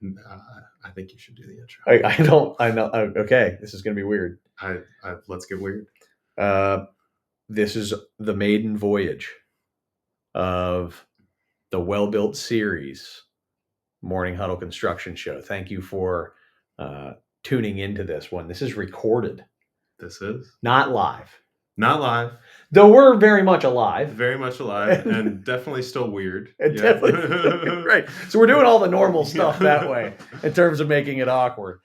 I think you should do the intro. I know. Okay, this is going to be weird. Let's get weird. This is the maiden voyage of the well-built series Morning Huddle Construction Show. Thank you for tuning into this one. This is recorded. This is not live. Not live. Though we're very much alive. Very much alive and definitely still weird. Definitely. Right. So we're doing all the normal stuff that way in terms of making it awkward.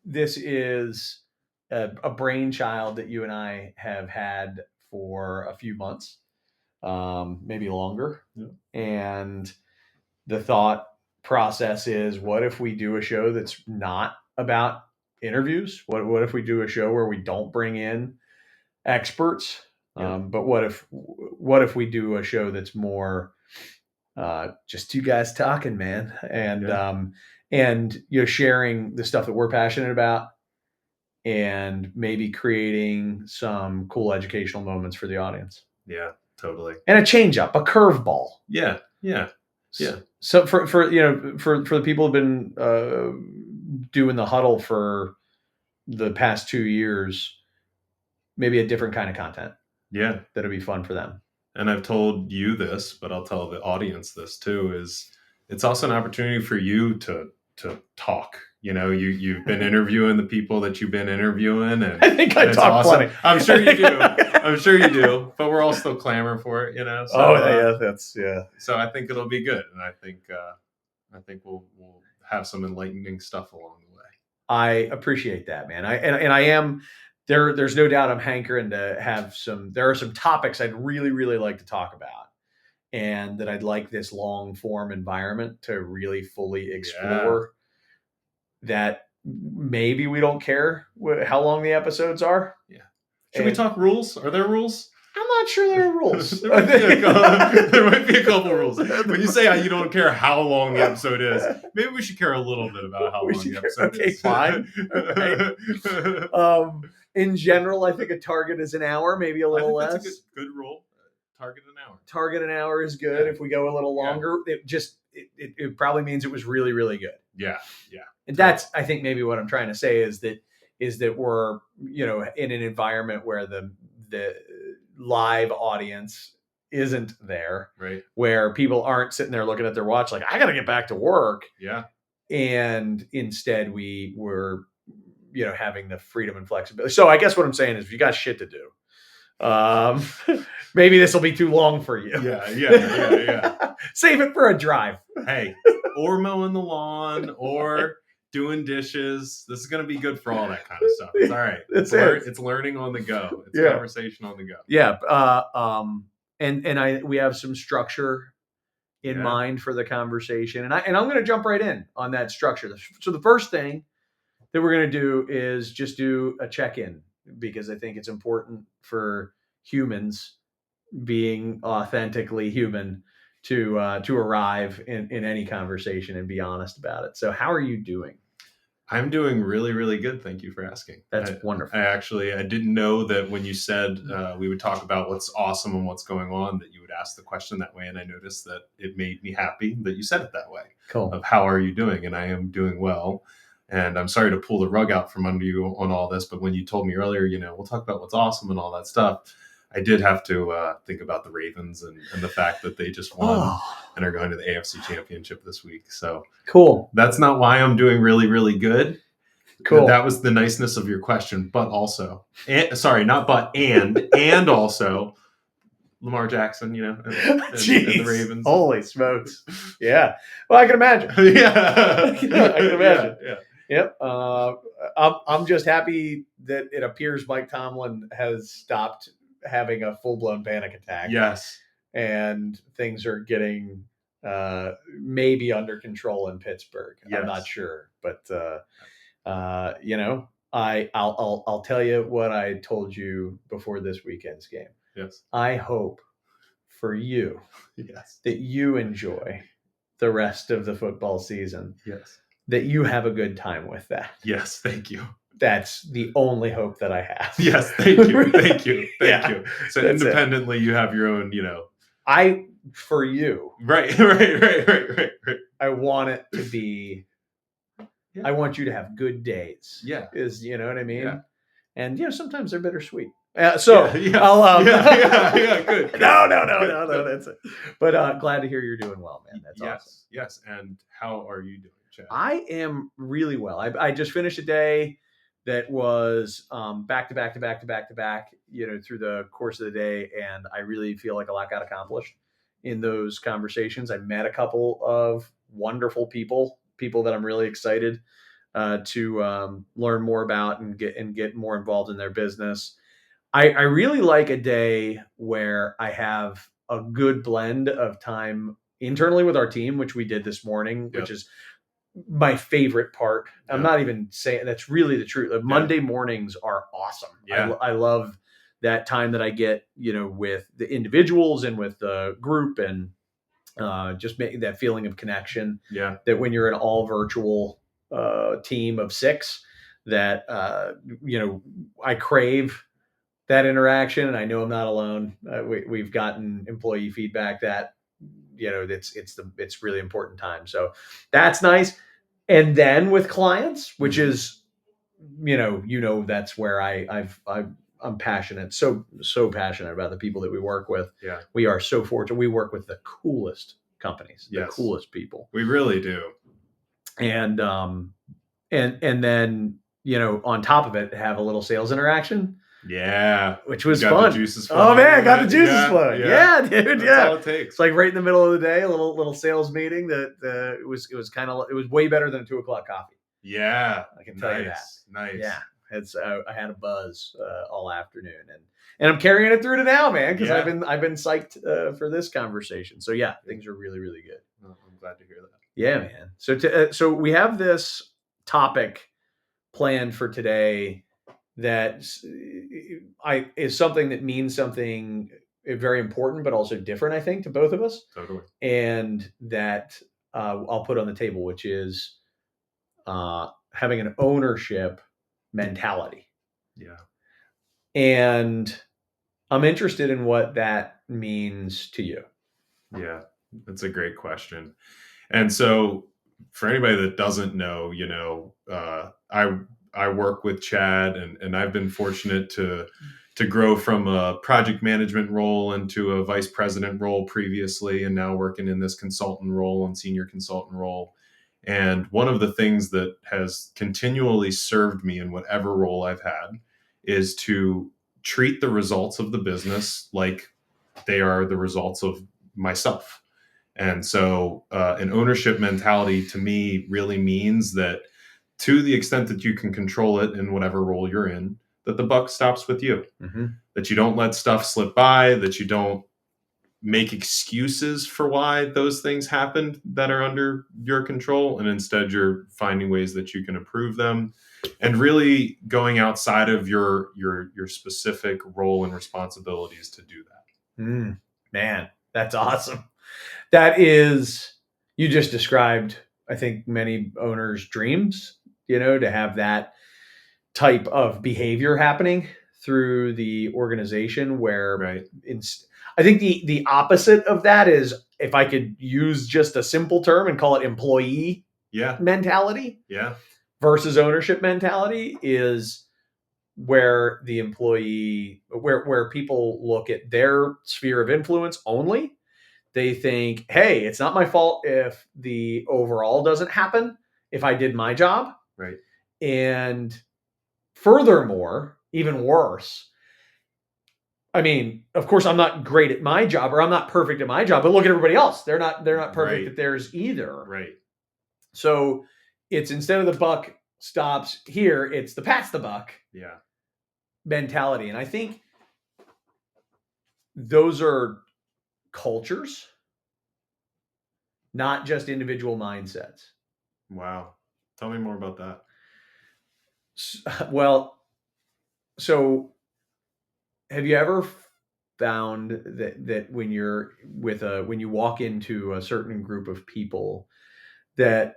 This is a brainchild that you and I have had for a few months, maybe longer. Yeah. And the thought process is, what if we do a show that's not about interviews? What if we do a show where we don't bring in experts? Yeah. But what if we do a show that's more just two guys talking, man, and you're sharing the stuff that we're passionate about, and maybe creating some cool educational moments for the audience. Yeah, totally. And a change up, a curveball. Yeah. So for the people who've been doing the huddle for the past 2 years, maybe a different kind of content. Yeah, that'll be fun for them. And I've told you this, but I'll tell the audience this too, is it's also an opportunity for you to talk. You've been interviewing the people that you've been interviewing, and I think I talk plenty. I'm sure you do. But we're all still clamoring for it, So, So I think it'll be good, and I think we'll have some enlightening stuff along the way. I appreciate that, man. I am. There's no doubt I'm hankering to have some. There are some topics I'd really, really like to talk about, and that I'd like this long form environment to really fully explore. Yeah. That maybe we don't care how long the episodes are. Yeah. Should we talk rules? Are there rules? I'm not sure there are rules. there might be a couple rules. When you say you don't care how long the episode is, maybe we should care a little bit about how long the episode is. Okay, fine. Right. In general, I think a target is an hour, maybe a little less. That's a good rule. Target an hour. Target an hour is good. Yeah. If we go a little longer, it probably means it was really, really good. Yeah. And that's, I think, maybe what I'm trying to say is that we're, in an environment where the live audience isn't there, right? Where people aren't sitting there looking at their watch like, I got to get back to work. Yeah. And instead we were, having the freedom and flexibility. So I guess what I'm saying is, if you got shit to do, maybe this will be too long for you. Yeah. Save it for a drive. Hey, or mowing the lawn, or doing dishes. This is going to be good for all that kind of stuff. It's all right. It's learning on the go. It's conversation on the go. Yeah. And we have some structure in mind for the conversation, and I'm going to jump right in on that structure. So the first thing that we're going to do is just do a check-in, because I think it's important for humans, being authentically human, to arrive in any conversation and be honest about it. So how are you doing? I'm doing really, really good. Thank you for asking. That's wonderful. I didn't know that when you said we would talk about what's awesome and what's going on, that you would ask the question that way. And I noticed that it made me happy that you said it that way. Cool. Of how are you doing? And I am doing well. And I'm sorry to pull the rug out from under you on all this, but when you told me earlier, we'll talk about what's awesome and all that stuff, I did have to think about the Ravens and the fact that they just won and are going to the AFC Championship this week. So cool. That's not why I'm doing really, really good. Cool. That was the niceness of your question, but also, and also Lamar Jackson, and the Ravens. Holy smokes. Yeah. Well, I can imagine. Yeah. I can imagine. Yeah. Yep. I'm just happy that it appears Mike Tomlin has stopped having a full-blown panic attack. Yes. And things are getting maybe under control in Pittsburgh. Yes. I'm not sure, but I'll tell you what I told you before this weekend's game. Yes. I hope for you yes. that you enjoy the rest of the football season. Yes. That you have a good time with that. Yes, thank you. That's the only hope that I have. Yes, thank you. Thank you. So independently, you have your own, for you. Right. I want it to be. Yeah. I want you to have good days. Yeah. You know what I mean? Yeah. And sometimes they're bittersweet. Yeah, I'll good. No, that's it. But glad to hear you're doing well, man. That's awesome. Yes. And how are you doing, Chad? I am really well. I just finished a day that was back to back to back to back to back, through the course of the day, and I really feel like a lot got accomplished in those conversations. I met a couple of wonderful people that I'm really excited to learn more about and get more involved in their business. I really like a day where I have a good blend of time internally with our team, which we did this morning, which is my favorite part. I'm not even saying that's really the truth. Monday mornings are awesome. I love that time that I get, with the individuals and with the group, and just making that feeling of connection. Yeah. That when you're an all virtual team of 6, that I crave that interaction, and I know I'm not alone. We've gotten employee feedback that it's really important time. So that's nice. And then with clients, which is that's where I'm passionate, so passionate about the people that we work with. Yeah, we are so fortunate. We work with the coolest companies, the coolest people. We really do. And then on top of it, have a little sales interaction. Yeah, which was fun. The juices flowing. Oh man, got the juices flowing. Yeah, dude. That's all it takes. It's like right in the middle of the day, a little sales meeting. That it was way better than a 2:00 coffee. Yeah, I can tell you that. Nice. Yeah, I had a buzz all afternoon, and I'm carrying it through to now, man, because I've been psyched for this conversation. So yeah, things are really, really good. Oh, I'm glad to hear that. Yeah, man. So we have this topic planned for today that is something that means something very important, but also different, I think, to both of us. Totally. And that I'll put on the table, which is having an ownership mentality. Yeah. And I'm interested in what that means to you. Yeah, that's a great question. And so for anybody that doesn't know, I work with Chad, and I've been fortunate to grow from a project management role into a vice president role previously, and now working in this consultant role and senior consultant role. And one of the things that has continually served me in whatever role I've had is to treat the results of the business like they are the results of myself. And so an ownership mentality to me really means that, to the extent that you can control it in whatever role you're in, that the buck stops with you. Mm-hmm. That you don't let stuff slip by, that you don't make excuses for why those things happened that are under your control, and instead you're finding ways that you can improve them, and really going outside of your specific role and responsibilities to do that. Man, that's awesome. That is, you just described, I think, many owners' dreams, to have that type of behavior happening through the organization, where I think the opposite of that is, if I could use just a simple term and call it employee mentality versus ownership mentality, is where the employee, where people look at their sphere of influence only. They think, hey, it's not my fault if the overall doesn't happen, if I did my job. Right. And furthermore, even worse, I mean, of course, I'm not great at my job, or I'm not perfect at my job, but look at everybody else. They're not perfect at theirs either. Right. So it's, instead of the buck stops here, it's the pass the buck mentality. And I think those are cultures, not just individual mindsets. Wow. Tell me more about that. Well, so have you ever found that when you're when you walk into a certain group of people, that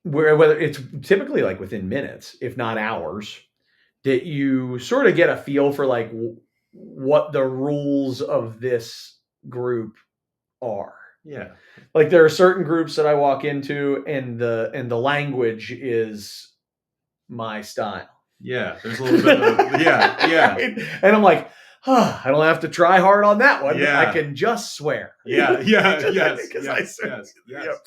whether it's typically like within minutes, if not hours, that you sort of get a feel for what the rules of this group are? Yeah. Like there are certain groups that I walk into, and the language is my style. Yeah. There's a little bit of yeah. And I'm like, I don't have to try hard on that one. Yeah. I can just swear. Yeah. Yeah. Yes. Because Yes. I Yes. you Yes. know.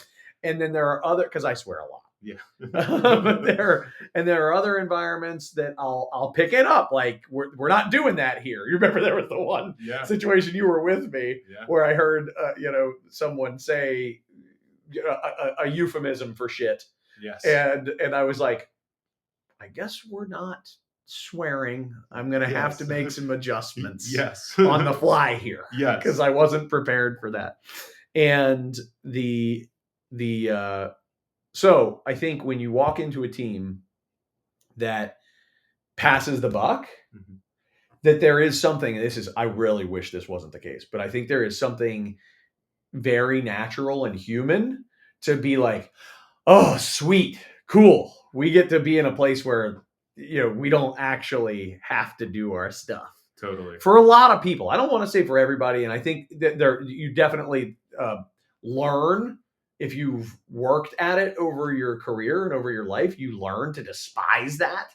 And then there are other, because I swear a lot. Yeah. But there are other environments that I'll pick it up. Like we're not doing that here. You remember there was the one Yeah. situation you were with me Yeah. where I heard someone say a euphemism for shit, Yes. and I was like, I guess we're not swearing. I'm gonna have to make some adjustments Yes. on the fly here. Yes. Because I wasn't prepared for that. And so I think when you walk into a team that passes the buck, Mhm. that there is something, and I really wish this wasn't the case, but I think there is something very natural and human to be like, oh, sweet, cool. We get to be in a place where, we don't actually have to do our stuff. Totally. For a lot of people. I don't want to say for everybody. And I think that you definitely learn, if you've worked at it over your career and over your life, you learn to despise that,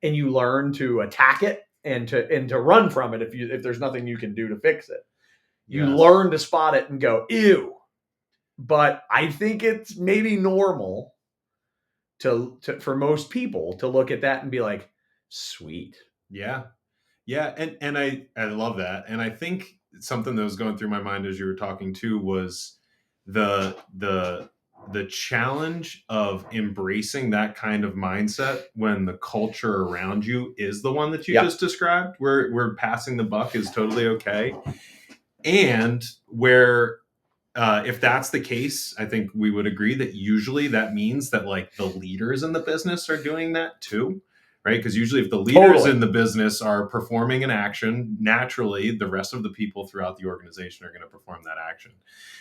and you learn to attack it and to run from it if there's nothing you can do to fix it. You Yes. learn to spot it and go, ew. But I think it's maybe normal for most people to look at that and be like, sweet. Yeah. Yeah. And I love that. And I think something that was going through my mind as you were talking too was the challenge of embracing that kind of mindset when the culture around you is the one that you just described, where passing the buck is totally okay. And where if that's the case, I think we would agree that usually that means that like the leaders in the business are doing that too, right? Because usually if the leaders in the business are performing an action, naturally the rest of the people throughout the organization are going to perform that action.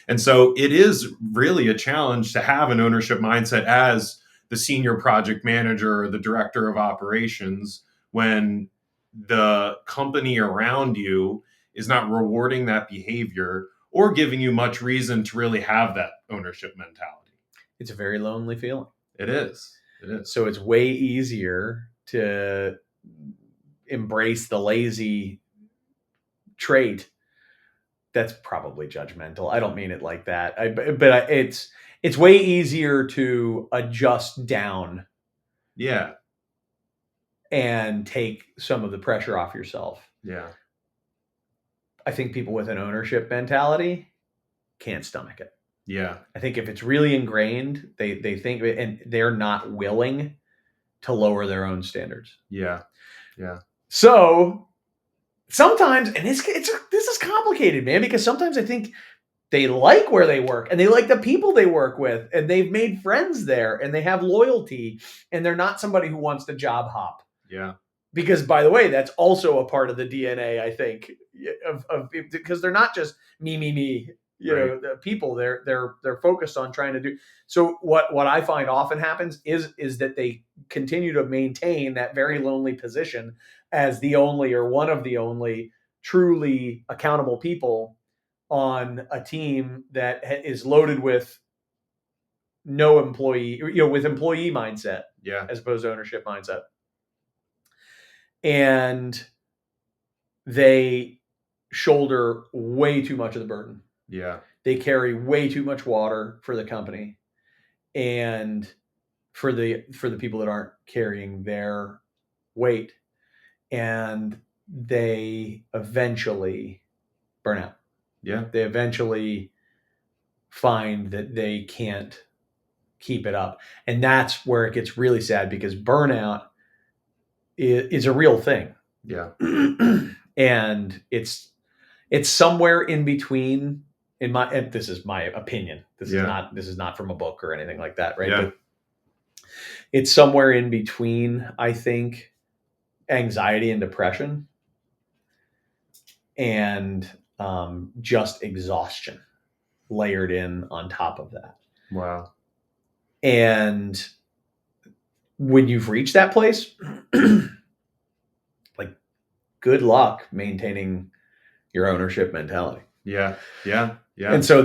And so it is really a challenge to have an ownership mindset as the senior project manager or the director of operations when the company around you is not rewarding that behavior or giving you much reason to really have that ownership mentality. It's a very lonely feeling. It is. It is. So it's way easier to embrace the lazy trait. That's probably judgmental. I don't mean it like that. But it's way easier to adjust down. Yeah. And take some of the pressure off yourself. Yeah. I think people with an ownership mentality can't stomach it. Yeah. I think if it's really ingrained, they think, and they're not willing to lower their own standards. Yeah. Yeah. So sometimes, and this is complicated, man, because sometimes I think they like where they work and they like the people they work with and they've made friends there and they have loyalty and they're not somebody who wants to job hop. Yeah. Because, by the way, that's also a part of the DNA, I think, of because they're not just me. The people they're focused on trying to do. So what I find often happens is that they continue to maintain that very lonely position as the only or one of the only truly accountable people on a team that is loaded with no employee, with employee mindset, as opposed to ownership mindset. And they shoulder way too much of the burden. Yeah. They carry way too much water for the company and for the people that aren't carrying their weight. And they eventually burn out. Yeah. They eventually find that they can't keep it up. And that's where it gets really sad, because burnout is a real thing. Yeah. And it's somewhere in between, and this is my opinion. This is not from a book or anything like that, right? Yeah. But it's somewhere in between, I think, anxiety and depression and just exhaustion layered in on top of that. Wow. And when you've reached that place, like, good luck maintaining your ownership mentality. Yeah. Yeah. Yeah. And so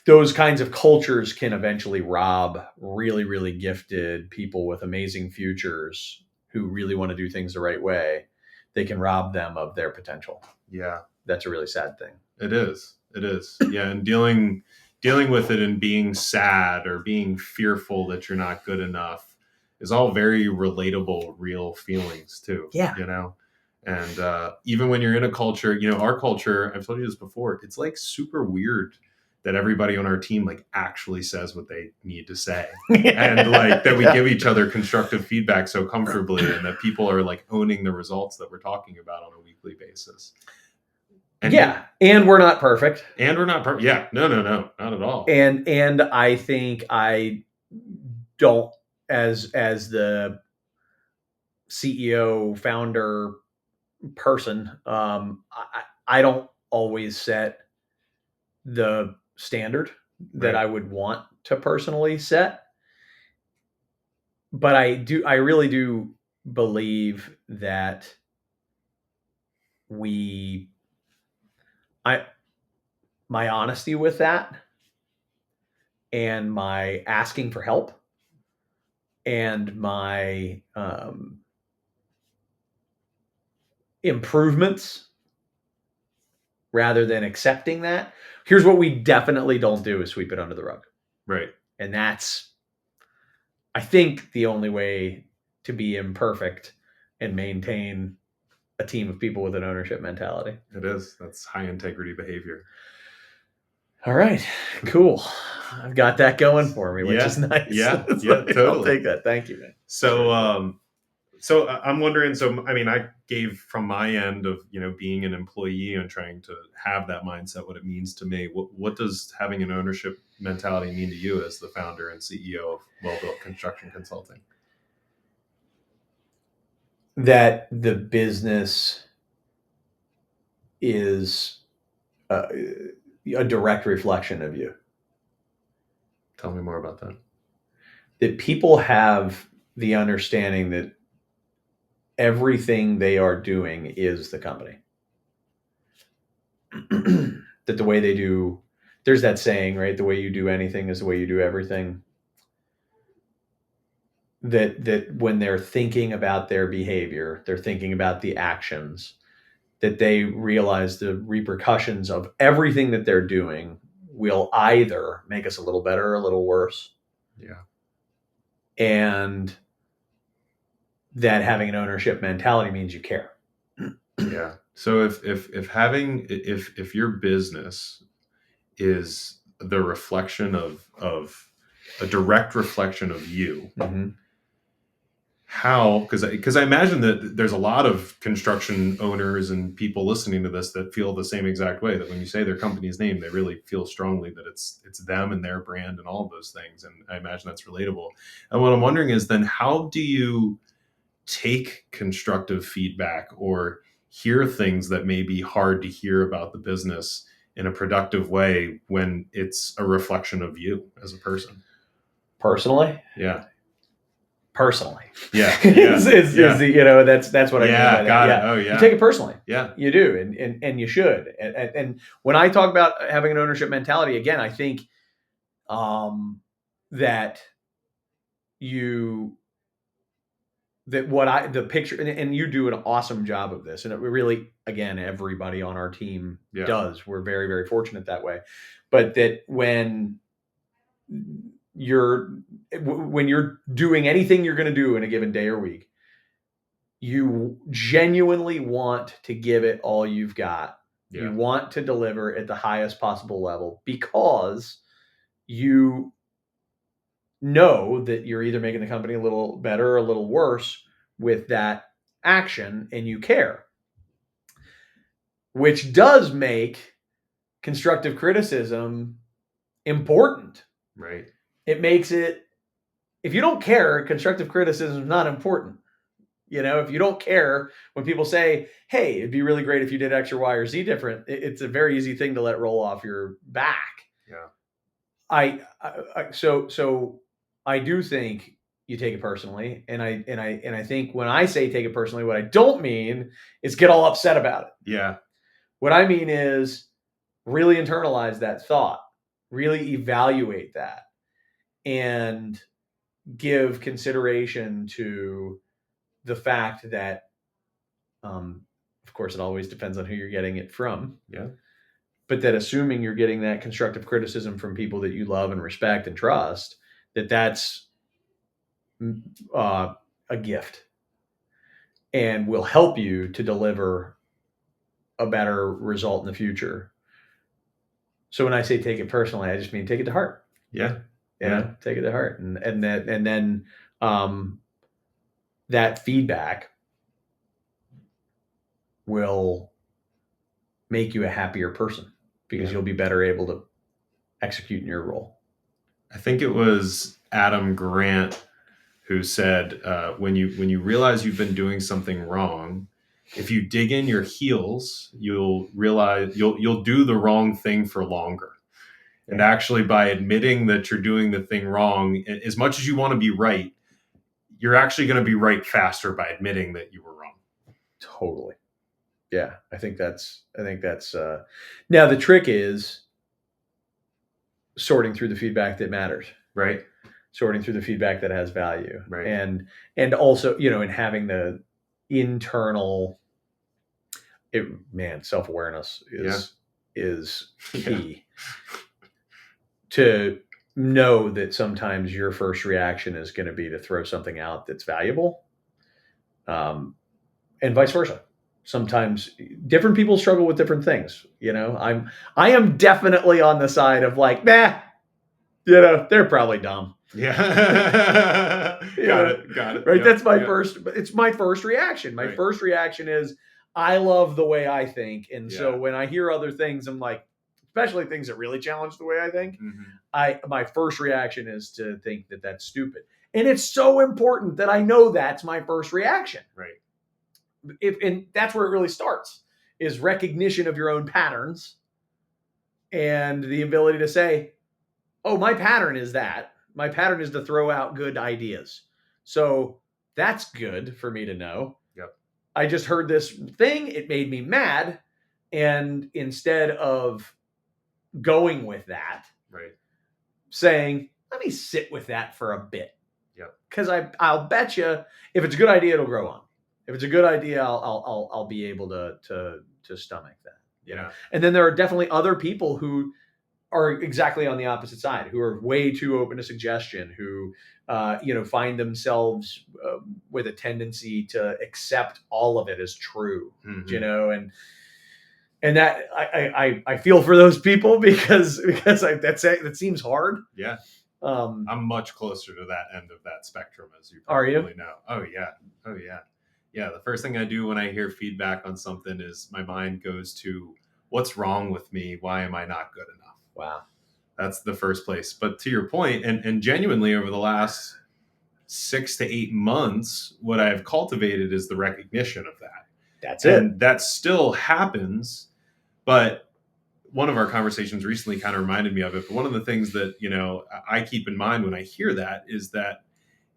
those kinds of cultures can eventually rob really, really gifted people with amazing futures who really want to do things the right way. They can rob them of their potential. Yeah. That's a really sad thing. It is. It is. Yeah. And dealing with it and being sad or being fearful that you're not good enough is all very relatable, real feelings too. Yeah. And even when you're in a culture, our culture, I've told you this before, it's like super weird that everybody on our team like actually says what they need to say. And like that we give each other constructive feedback so comfortably, and that people are like owning the results that we're talking about on a weekly basis. And and we're not perfect. And we're not perfect. Yeah, no, not at all. And I think I don't, as the CEO, founder, person, I don't always set the standard that I would want to personally set. But I really do believe that my honesty with that, and my asking for help, and my improvements, rather than accepting that. Here's what we definitely don't do: is sweep it under the rug. Right. And that's, I think, the only way to be imperfect and maintain a team of people with an ownership mentality. It is. That's high integrity behavior. All right, cool. I've got that going for me, which is nice. Yeah, totally. I'll take that. Thank you, man. So I'm wondering, I gave from my end of, being an employee and trying to have that mindset, what it means to me. What does having an ownership mentality mean to you as the founder and CEO of Well Built Construction Consulting? That the business is a direct reflection of you. Tell me more about that. That people have the understanding that everything they are doing is the company. That the way they do, there's that saying, right? The way you do anything is the way you do everything. That when they're thinking about their behavior, they're thinking about the actions, that they realize the repercussions of everything that they're doing will either make us a little better or a little worse. Yeah. And that having an ownership mentality means you care. Yeah. So if your business is the reflection of a direct reflection of you, mm-hmm. How, because I imagine that there's a lot of construction owners and people listening to this that feel the same exact way, that when you say their company's name, they really feel strongly that it's them and their brand and all of those things. And I imagine that's relatable. And what I'm wondering is then, how do you take constructive feedback or hear things that may be hard to hear about the business in a productive way when it's a reflection of you as a person? Personally? Yeah. Personally. Yeah. Is that's what I mean by that. Got it. Oh, yeah. You take it personally. Yeah. You do. And you should. And when I talk about having an ownership mentality, again, I think that the picture, and you do an awesome job of this, and it really, again, everybody on our team does. We're very, very fortunate that way. But that when you're doing anything you're going to do in a given day or week, you genuinely want to give it all you've got. Yeah. You want to deliver at the highest possible level, because you know that you're either making the company a little better or a little worse with that action, and you care. Which does make constructive criticism important. Right. It makes it, if you don't care, constructive criticism is not important. If you don't care when people say, hey, it'd be really great if you did X or Y or Z different, it's a very easy thing to let roll off your back. Yeah. So I do think you take it personally. And I think when I say take it personally, what I don't mean is get all upset about it. Yeah. What I mean is really internalize that thought, really evaluate that, and give consideration to the fact that, of course, it always depends on who you're getting it from. Yeah. But that assuming you're getting that constructive criticism from people that you love and respect and trust, that's a gift and will help you to deliver a better result in the future. So when I say take it personally, I just mean take it to heart. Yeah. Yeah. Take it to heart. And then that feedback will make you a happier person because you'll be better able to execute in your role. I think it was Adam Grant who said, when you realize you've been doing something wrong, if you dig in your heels, you'll realize you'll do the wrong thing for longer. And actually, by admitting that you're doing the thing wrong, as much as you want to be right, you're actually going to be right faster by admitting that you were wrong. Totally. Yeah, I think that's now the trick is sorting through the feedback that matters. Right. Sorting through the feedback that has value. Right. And also, and having the internal self-awareness is key. To know that sometimes your first reaction is going to be to throw something out that's valuable. And vice versa. Sometimes different people struggle with different things. I am definitely on the side of like, they're probably dumb. Yeah. Got it. Right. That's my first, it's my first reaction. My first reaction is I love the way I think. And so when I hear other things, I'm like, especially things that really challenge the way I think, my first reaction is to think that that's stupid. And it's so important that I know that's my first reaction. Right. And that's where it really starts, is recognition of your own patterns and the ability to say, oh, my pattern is that. My pattern is to throw out good ideas. So that's good for me to know. Yep. I just heard this thing. It made me mad. And instead of going with that, right, saying, let me sit with that for a bit. Yep. Because I'll bet you if it's a good idea, it'll grow on. If it's a good idea, I'll be able to stomach that. Yeah. And then there are definitely other people who are exactly on the opposite side, who are way too open to suggestion, who find themselves with a tendency to accept all of it as true. And that I feel for those people because that seems hard. Yeah. I'm much closer to that end of that spectrum, as you probably know. Oh yeah. Yeah. The first thing I do when I hear feedback on something is my mind goes to what's wrong with me? Why am I not good enough? Wow. That's the first place. But to your point, and genuinely over the last 6 to 8 months, what I've cultivated is the recognition of that. That's it. And that still happens. But one of our conversations recently kind of reminded me of it. But one of the things that, I keep in mind when I hear that is that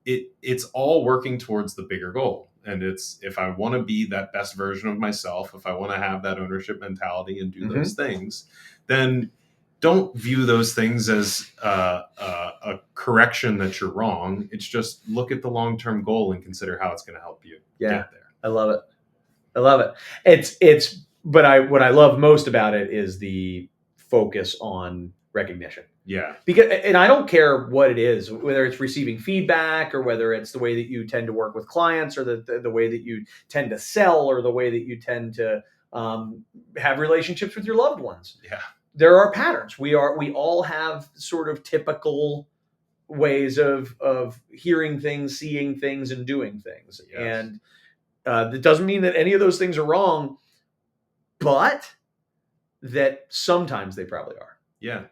it's all working towards the bigger goal. And it's, if I want to be that best version of myself, if I want to have that ownership mentality and do those things, then don't view those things as a correction that you're wrong. It's just look at the long-term goal and consider how it's going to help you get there. I love it. But what I love most about it is the focus on recognition. Yeah. And I don't care what it is, whether it's receiving feedback or whether it's the way that you tend to work with clients or the way that you tend to sell or the way that you tend to have relationships with your loved ones. Yeah. There are patterns. We all have sort of typical ways of hearing things, seeing things, and doing things. Yes. And that doesn't mean that any of those things are wrong, but that sometimes they probably are. Yeah.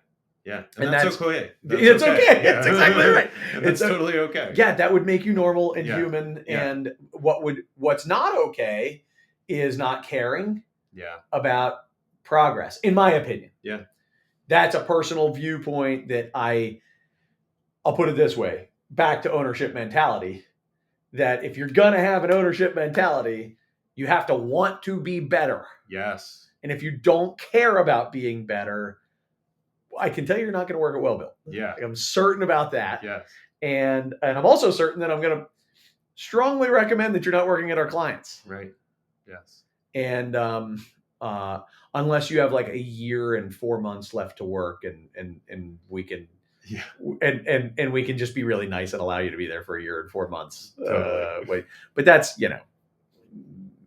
Yeah. And that's okay. It's okay. That's exactly right. It's totally okay. Yeah. That would make you normal and human. Yeah. And what's not okay is not caring about progress, in my opinion. Yeah. That's a personal viewpoint that I'll put it this way, back to ownership mentality, that if you're going to have an ownership mentality, you have to want to be better. Yes. And if you don't care about being better, I can tell you're not going to work at Well-Built. Yeah. I'm certain about that. Yes. And I'm also certain that I'm going to strongly recommend that you're not working at our clients. Right. Yes. And unless you have like a year and 4 months left to work, and we can, Yeah. and we can just be really nice and allow you to be there for a year and 4 months. Totally. But that's,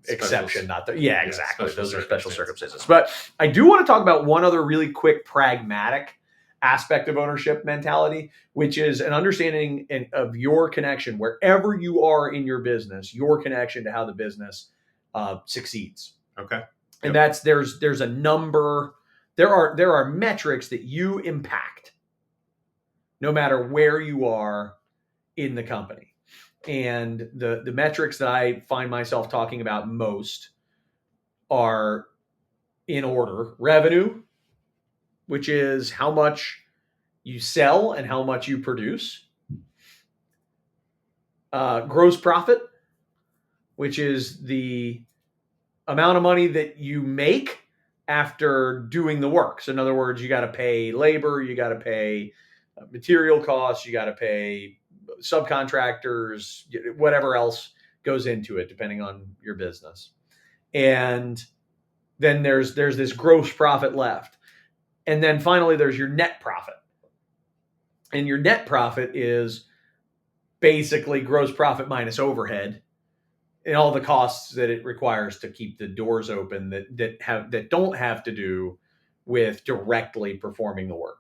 Special, exception, not the, yeah, exactly. special Those are special circumstances. But I do want to talk about one other really quick pragmatic aspect of ownership mentality, which is an understanding of your connection wherever you are in your business, your connection to how the business succeeds. Okay. And that's there's a number, there are metrics that you impact no matter where you are in the company. And the metrics that I find myself talking about most are in order: revenue, which is how much you sell and how much you produce; gross profit, which is the amount of money that you make after doing the work. So in other words, you got to pay labor, you got to pay material costs, you got to pay subcontractors, whatever else goes into it, depending on your business. And then there's this gross profit left. And then finally, there's your net profit. And your net profit is basically gross profit minus overhead and all the costs that it requires to keep the doors open that don't have to do with directly performing the work.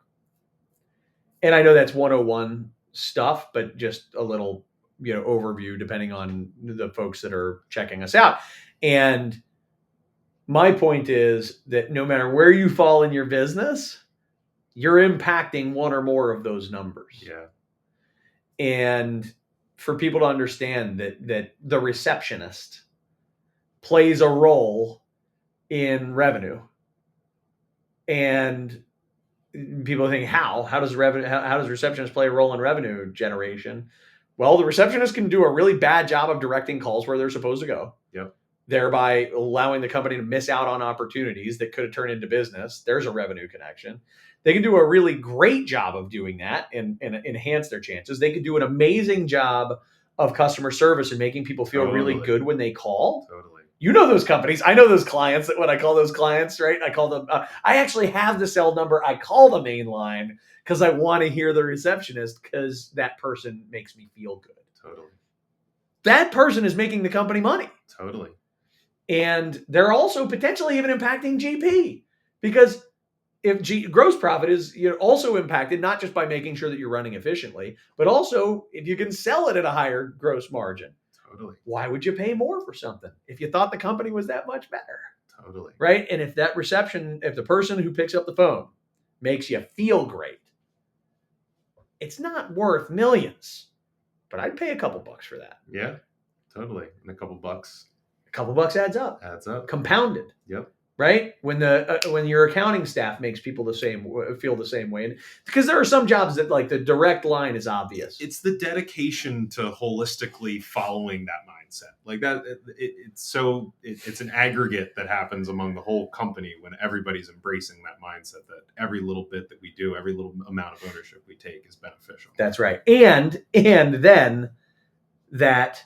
And I know that's 101 stuff, but just a little, overview depending on the folks that are checking us out. And my point is that no matter where you fall in your business, you're impacting one or more of those numbers. Yeah. And for people to understand that the receptionist plays a role in revenue, and people think, how does receptionist play a role in revenue generation? Well, the receptionist can do a really bad job of directing calls where they're supposed to go. Yep. Thereby allowing the company to miss out on opportunities that could have turned into business. There's a revenue connection. They can do a really great job of doing that and enhance their chances. They could do an amazing job of customer service and making people feel really good when they call. Totally. You know those companies. I know those clients. That when I call those clients, right? I call them. I actually have the cell number. I call the main line because I want to hear the receptionist because that person makes me feel good. Totally. That person is making the company money. Totally. And they're also potentially even impacting GP, because if gross profit is also impacted not just by making sure that you're running efficiently, but also if you can sell it at a higher gross margin. Totally. Why would you pay more for something if you thought the company was that much better? Totally. Right? And if the person who picks up the phone makes you feel great, it's not worth millions, but I'd pay a couple bucks for that. Yeah, totally. And a couple bucks. A couple bucks adds up. Compounded. Yep. Right? When your accounting staff makes people feel the same way, and because there are some jobs that like the direct line is obvious. It's the dedication to holistically following that mindset, like that. It's an aggregate that happens among the whole company when everybody's embracing that mindset. That every little bit that we do, every little amount of ownership we take, is beneficial. That's right, and then that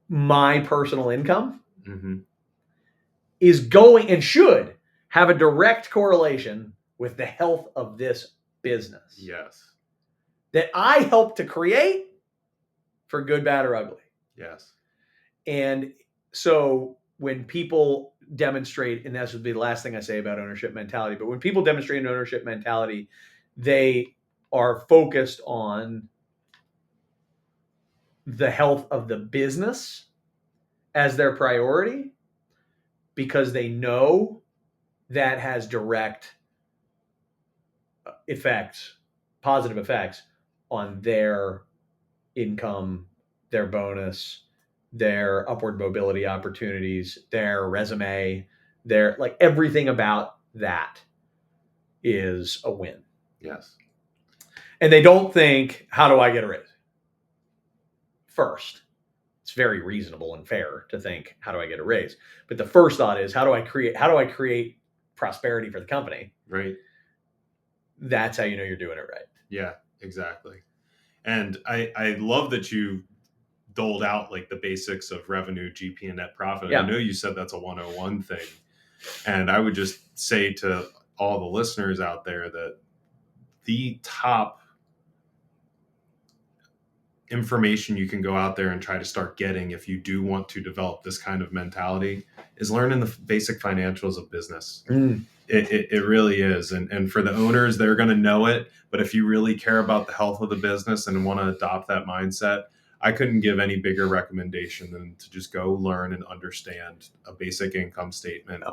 my personal income. Mm-hmm. Is going and should have a direct correlation with the health of this business. Yes. That I help to create for good, bad, or ugly. Yes. And so when people demonstrate, and this would be the last thing I say about ownership mentality, but when people demonstrate an ownership mentality, they are focused on the health of the business as their priority, because they know that has direct effects, positive effects on their income, their bonus, their upward mobility opportunities, their resume, their everything about that is a win. Yes. And they don't think, how do I get a raise? First. it's very reasonable and fair to think, how do I get a raise? But the first thought is, how do I create prosperity for the company? Right. That's how you know you're doing it right. Yeah, exactly. And I love that you doled out like the basics of revenue, GP, and net profit. Yeah. I know you said that's a 101 thing. And I would just say to all the listeners out there that the top information you can go out there and try to start getting if you do want to develop this kind of mentality is learning the basic financials of business. It really is. And for the owners, they're going to know it. But if you really care about the health of the business and want to adopt that mindset, I couldn't give any bigger recommendation than to just go learn and understand a basic income statement,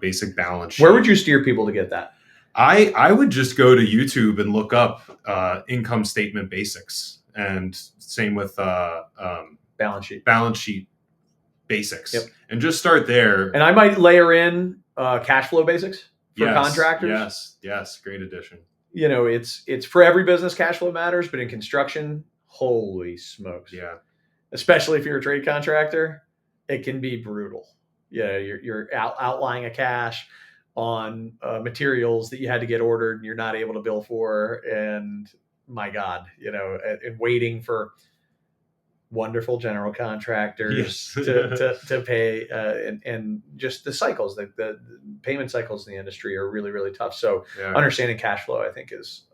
basic balance sheet. Where would you steer people to get that? I would just go to YouTube and look up income statement basics, and same with balance sheet basics. Yep. And just start there. And I might layer in cash flow basics for contractors. Yes, great addition. You know, it's for every business, cash flow matters, but in construction, holy smokes. Yeah. Especially if you're a trade contractor, it can be brutal. Yeah, you're outlying a cash on materials that you had to get ordered and you're not able to bill for, and my God, and waiting for wonderful general contractors to pay, and just the cycles, the payment cycles in the industry are really, really tough. So understanding cash flow, I think, is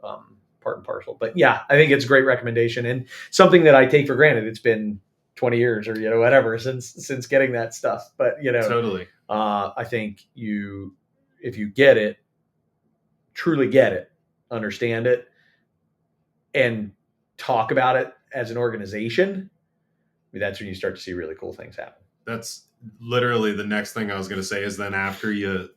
part and parcel. But yeah, I think it's a great recommendation and something that I take for granted. It's been 20 years or whatever since getting that stuff. But totally. I think if you get it, truly get it, understand it, and talk about it as an organization, that's when you start to see really cool things happen. That's literally the next thing I was going to say, is then after you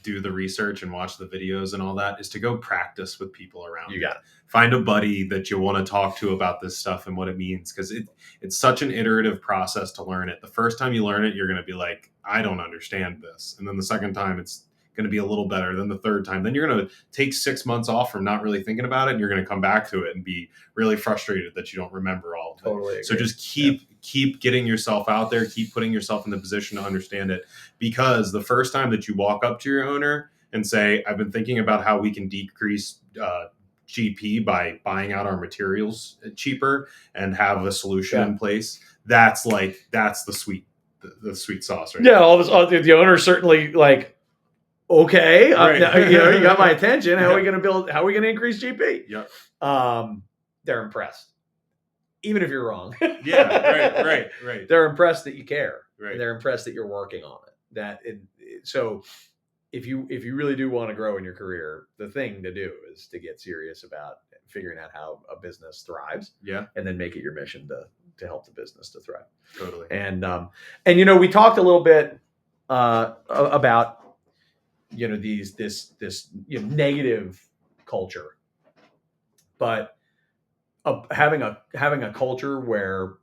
do the research and watch the videos and all that, is to go practice with people around you. Got it. Find a buddy that you want to talk to about this stuff and what it means, because it's such an iterative process to learn it. The first time you learn it, you're going to be like, I don't understand this. And then the second time, it's going to be a little better than the third time. Then you're going to take 6 months off from not really thinking about it, and you're going to come back to it and be really frustrated that you don't remember all of it. Totally agree. So just keep getting yourself out there, keep putting yourself in the position to understand it, because the first time that you walk up to your owner and say, I've been thinking about how we can decrease GP by buying out our materials cheaper and have a solution in place, that's the sweet sauce, right? Yeah, all the owner's certainly like, okay, right. You got my attention. How are we going to increase GP? Yep. They're impressed, even if you're wrong. Right. They're impressed that you care. Right. And they're impressed that you're working on it. So if you really do want to grow in your career, the thing to do is to get serious about figuring out how a business thrives. Yeah. And then make it your mission to help the business to thrive. Totally. And we talked a little bit about this negative culture, but having a culture where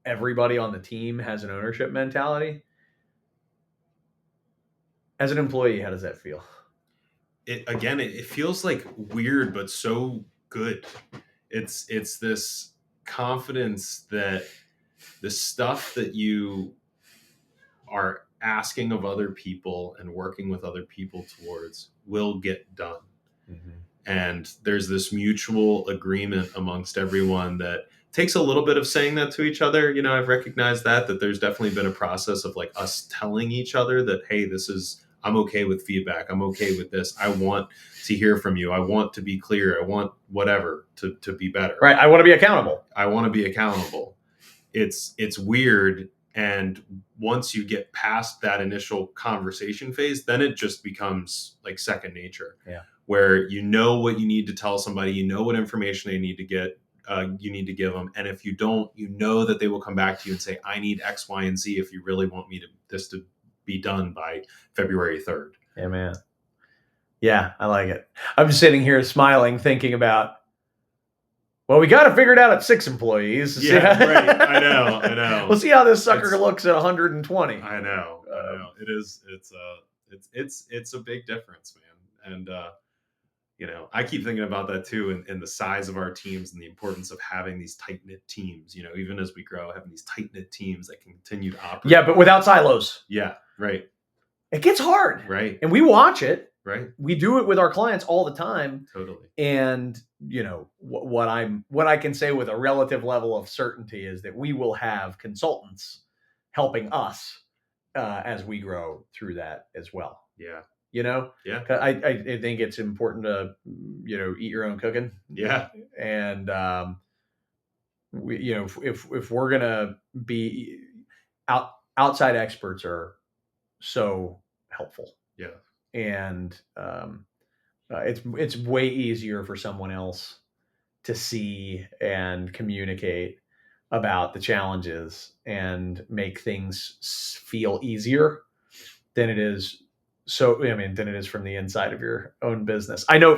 everybody on the team has an ownership mentality. As an employee, how does that feel? It feels like weird, but so good. It's this confidence that the stuff that you are asking of other people and working with other people towards will get done. Mm-hmm. And there's this mutual agreement amongst everyone that takes a little bit of saying that to each other. I've recognized that there's definitely been a process of like us telling each other that, hey, I'm okay with feedback. I'm okay with this. I want to hear from you. I want to be clear. I want whatever to be better. Right. I want to be accountable. It's weird. And once you get past that initial conversation phase, then it just becomes like second nature. Yeah. Where you know what you need to tell somebody, you know what information they need to get, you need to give them. And if you don't, you know that they will come back to you and say, I need X, Y, and Z if you really want this to be done by February 3rd. Yeah, man. Yeah, I like it. I'm just sitting here smiling, thinking about, well, we got to figure it out at 6 employees. Yeah, right. I know. We'll see how this sucker looks at 120. I know. It is. It's a big difference, man. And I keep thinking about that too, and the size of our teams and the importance of having these tight knit teams. Even as we grow, having these tight knit teams that can continue to operate. Yeah, but without silos. Yeah, right. It gets hard, right? And we watch it. Right. We do it with our clients all the time. Totally. And what I can say with a relative level of certainty is that we will have consultants helping us as we grow through that as well. Yeah. Yeah. I think it's important to eat your own cooking. Yeah. And we if we're gonna be outside experts are so helpful. Yeah. And it's way easier for someone else to see and communicate about the challenges and make things feel easier than it is. Than it is from the inside of your own business. I know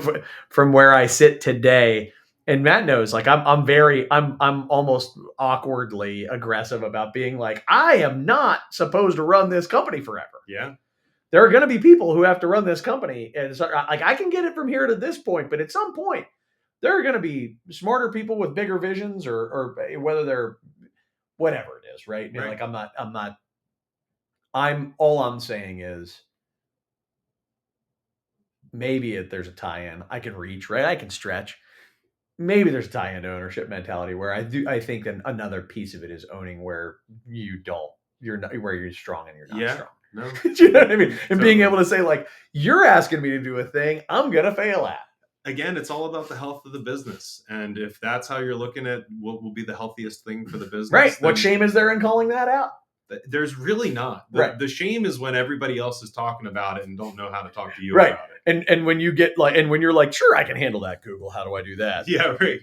from where I sit today, and Matt knows, like I'm almost awkwardly aggressive about being like, I am not supposed to run this company forever. Yeah. There are going to be people who have to run this company. And so, like, I can get it from here to this point, but at some point, there are going to be smarter people with bigger visions or whether they're whatever it is, right? Right. Like, all I'm saying is maybe there's a tie-in. I can reach, right? I can stretch. Maybe there's a tie-in to ownership mentality where I think that another piece of it is owning where where you're strong and you're not strong. No. Do you know what I mean? And being able to say, like, you're asking me to do a thing I'm going to fail at. Again, it's all about the health of the business. And if that's how you're looking at what will be the healthiest thing for the business. Right. What shame is there in calling that out? There's really not. The shame is when everybody else is talking about it and don't know how to talk to you about it. And when you get like, and when you're like, sure, I can handle that, Google, how do I do that? Yeah, right.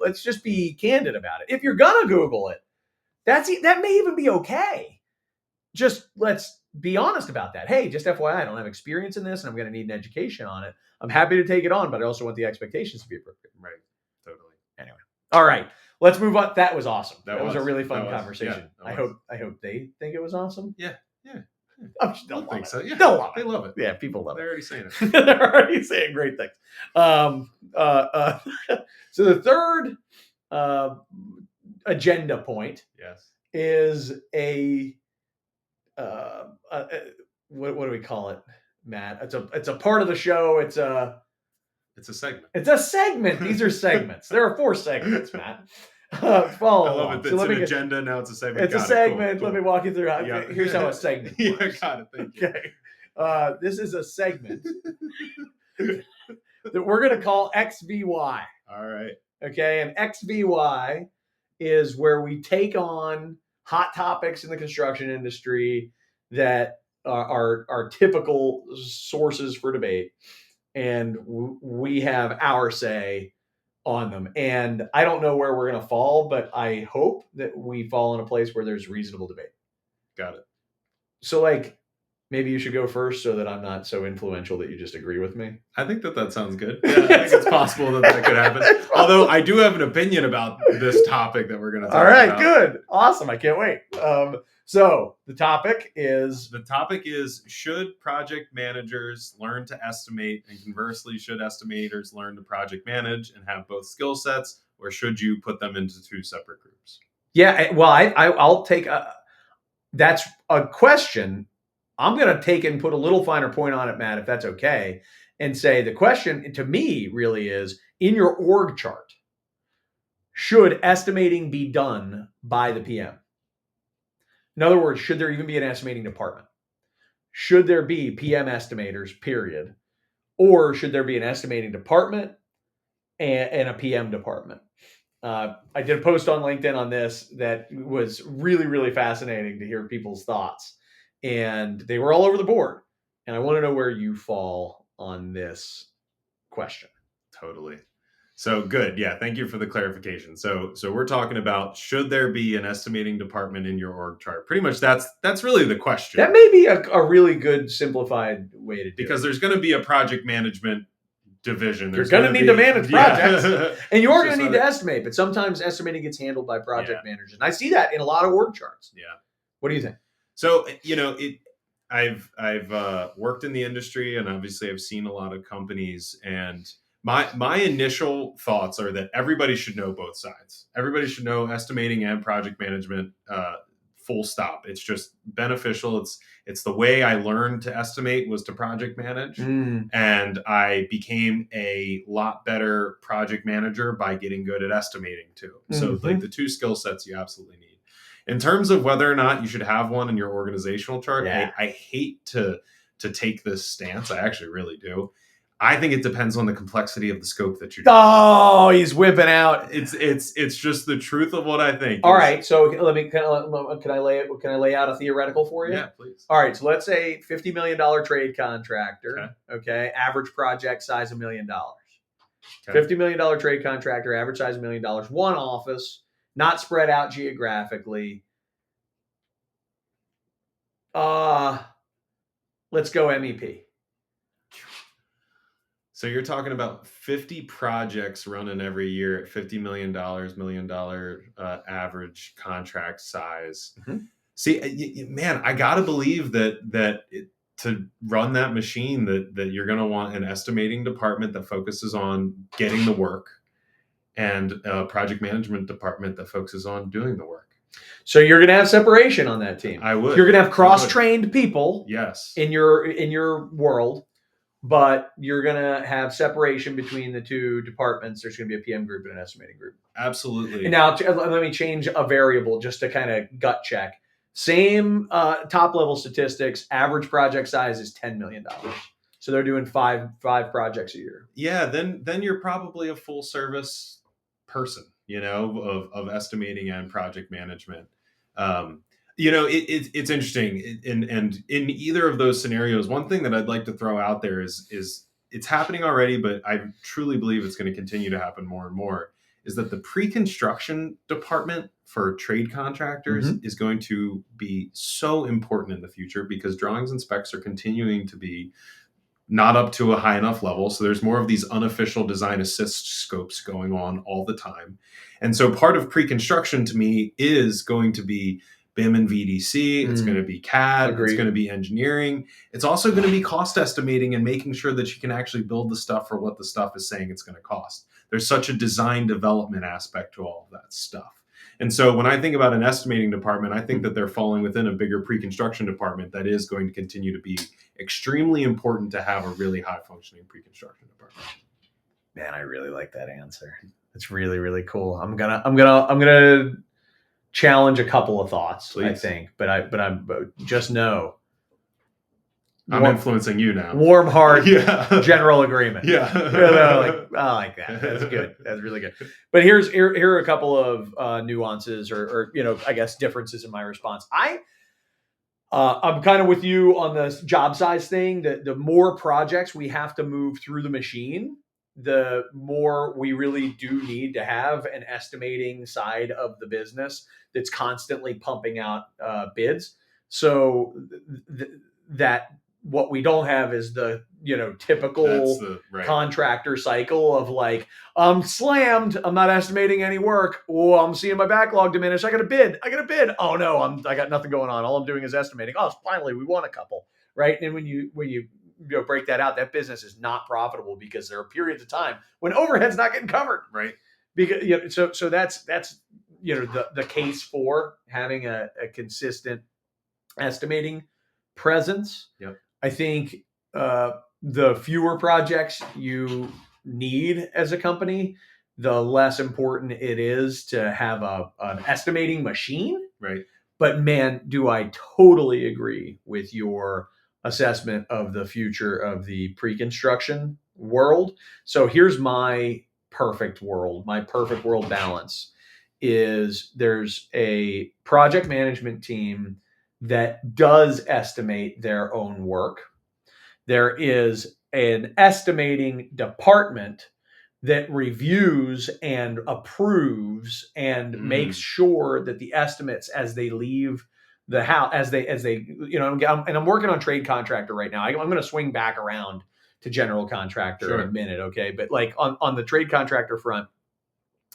Let's just be candid about it. If you're going to Google it, that may even be okay. Just let's be honest about that. Hey, just FYI, I don't have experience in this and I'm going to need an education on it. I'm happy to take it on, but I also want the expectations to be appropriate. Right. Totally. Anyway. All right. Let's move on. That was awesome. That was a really fun conversation. Yeah, I hope they think it was awesome. Yeah. Yeah. They'll think so. Yeah. They'll love it. They love it. Yeah, people love They're it. already saying it. They're already saying great things. So the third agenda point is what do we call it, Matt? It's a part of the show. It's a segment. It's a segment. These are segments. There are 4 segments, Matt. Follow along. I love it. It's an agenda. Now it's a segment. It's a segment. Cool. Let me walk you through. Here's how a segment works. Yeah, got it. Thank you. Okay. This is a segment that we're going to call XVY. All right. Okay. And XVY is where we take on hot topics in the construction industry that are typical sources for debate. And we have our say on them. And I don't know where we're going to fall, but I hope that we fall in a place where there's reasonable debate. Got it. So, like, maybe you should go first so that I'm not so influential that you just agree with me. I think that sounds good. Yeah, I think it's possible that could happen. Although I do have an opinion about this topic that we're going to talk about. All right, good. Awesome. I can't wait. So the topic is, should project managers learn to estimate, and conversely, should estimators learn to project manage and have both skill sets, or should you put them into 2 separate groups? Yeah, well, I'll take that's a question. I'm going to take and put a little finer point on it, Matt, if that's okay, and say the question to me really is, in your org chart, should estimating be done by the PM? In other words, should there even be an estimating department? Should there be PM estimators, period? Or should there be an estimating department and a PM department? I did a post on LinkedIn on this that was really, really fascinating to hear people's thoughts. And they were all over the board. And I want to know where you fall on this question. Totally. So good. Yeah. Thank you for the clarification. So we're talking about, should there be an estimating department in your org chart? Pretty much that's really the question. That may be a really good simplified way to do it. Because there's going to be a project management division. You're going to need to manage projects. And you're going to need to estimate. But sometimes estimating gets handled by project managers. And I see that in a lot of org charts. Yeah. What do you think? So, I've worked in the industry, and obviously I've seen a lot of companies, and my initial thoughts are that everybody should know both sides. Everybody should know estimating and project management. Full stop. It's just beneficial. It's the way I learned to estimate was to project manage, and I became a lot better project manager by getting good at estimating too. So like the two skill sets you absolutely need. In terms of whether or not you should have one in your organizational chart, I hate to take this stance. I actually really do. I think it depends on the complexity of the scope that you're doing. Oh, he's whipping out. It's just the truth of what I think. All right, so let me can I lay out a theoretical for you? Yeah, please. All right, so let's say $50 million trade contractor. Okay, average project size $1 million. Okay. $50 million trade contractor, average size $1 million. One office, not spread out geographically. Let's go MEP. So you're talking about 50 projects running every year at $50 million, $1 million average contract size. Mm-hmm. See, man, I gotta believe that to run that machine, that you're gonna want an estimating department that focuses on getting the work, and a project management department that focuses on doing the work. So you're going to have separation on that team. I would. You're going to have cross-trained people. Yes. In your world, but you're going to have separation between the two departments. There's going to be a PM group and an estimating group. Absolutely. And now let me change a variable just to kind of gut check. Same top level statistics. Average project size is $10 million. So they're doing five projects a year. Yeah. Then you're probably a full service person, of estimating and project management. It's interesting, and in either of those scenarios, one thing that I'd like to throw out there is it's happening already, but I truly believe it's going to continue to happen more and more, is that the pre-construction department for trade contractors is going to be so important in the future, because drawings and specs are continuing to be not up to a high enough level. So there's more of these unofficial design assist scopes going on all the time. And so part of pre-construction to me is going to be BIM and VDC. It's going to be CAD. Agreed. It's going to be engineering. It's also going to be cost estimating and making sure that you can actually build the stuff for what the stuff is saying it's going to cost. There's such a design development aspect to all of that stuff. And so when I think about an estimating department, I think that they're falling within a bigger pre-construction department that is going to continue to be extremely important to have a really high functioning pre-construction department. Man, I really like that answer. It's really, really cool. I'm gonna challenge a couple of thoughts, please. I think, but just know I'm influencing you now. Warm heart, general agreement. Yeah. I like that. That's good. That's really good. But here are a couple of nuances or I guess differences in my response. I'm kind of with you on the job size thing. The more projects we have to move through the machine, the more we really do need to have an estimating side of the business that's constantly pumping out bids. So that what we don't have is the typical contractor cycle of like, I'm slammed, I'm not estimating any work. Oh, I'm seeing my backlog diminish. I got a bid. Oh no, I got nothing going on. All I'm doing is estimating. Oh, finally we won a couple, right? And when you break that out, that business is not profitable because there are periods of time when overhead's not getting covered, right? Because so that's the case for having a consistent estimating presence. Yep. I think the fewer projects you need as a company, the less important it is to have an estimating machine. Right. But man, do I totally agree with your assessment of the future of the pre-construction world. So here's my perfect world. My perfect world balance is there's a project management team that does estimate their own work. There is an estimating department that reviews and approves and makes sure that the estimates as they leave the house, as they and I'm working on trade contractor right now. I'm going to swing back around to general contractor in a minute, okay? But like on the trade contractor front,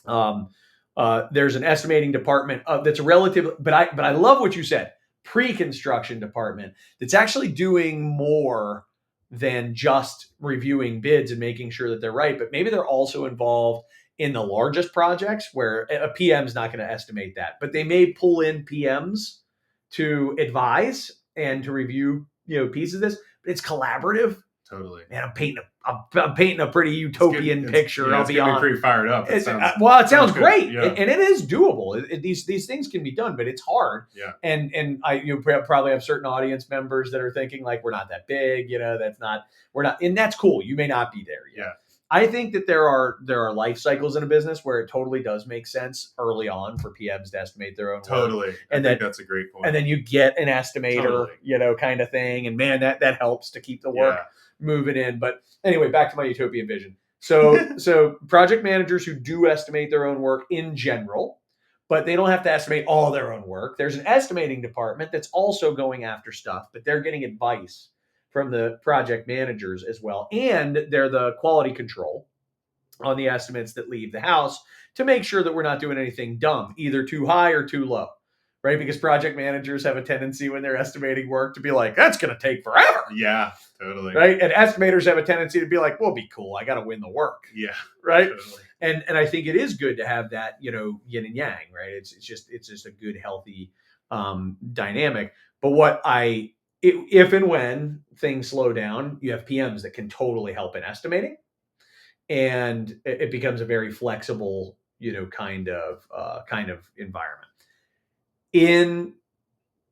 there's an estimating department that's a relative. But I love what you said. pre-construction department that's actually doing more than just reviewing bids and making sure that they're right, but maybe they're also involved in the largest projects where a PM's not going to estimate that, but they may pull in PMs to advise and to review, pieces of this, but it's collaborative. Totally. Man, I'm painting a pretty utopian picture. I'll be honest. Pretty fired up. It sounds great, yeah. and it is doable. These things can be done, but it's hard. Yeah. And you probably have certain audience members that are thinking like, we're not that big, we're not, and that's cool. You may not be there yet. Yeah. I think that there are life cycles in a business where it totally does make sense early on for PMs to estimate their own totally work. And I think that's a great point. And then you get an estimator, kind of thing, and man, that helps to keep the work moving in. But anyway, back to my utopian vision. So project managers who do estimate their own work in general, but they don't have to estimate all their own work. There's an estimating department that's also going after stuff, but they're getting advice from the project managers as well. And they're the quality control on the estimates that leave the house to make sure that we're not doing anything dumb, either too high or too low, right? Because project managers have a tendency when they're estimating work to be like, that's going to take forever. Yeah, totally. Right. And estimators have a tendency to be like, well, be cool. I got to win the work. Yeah. Right. Totally. And I think it is good to have that, yin and yang, right? It's just a good, healthy dynamic. But if and when things slow down, you have PMs that can totally help in estimating, and it becomes a very flexible, kind of environment.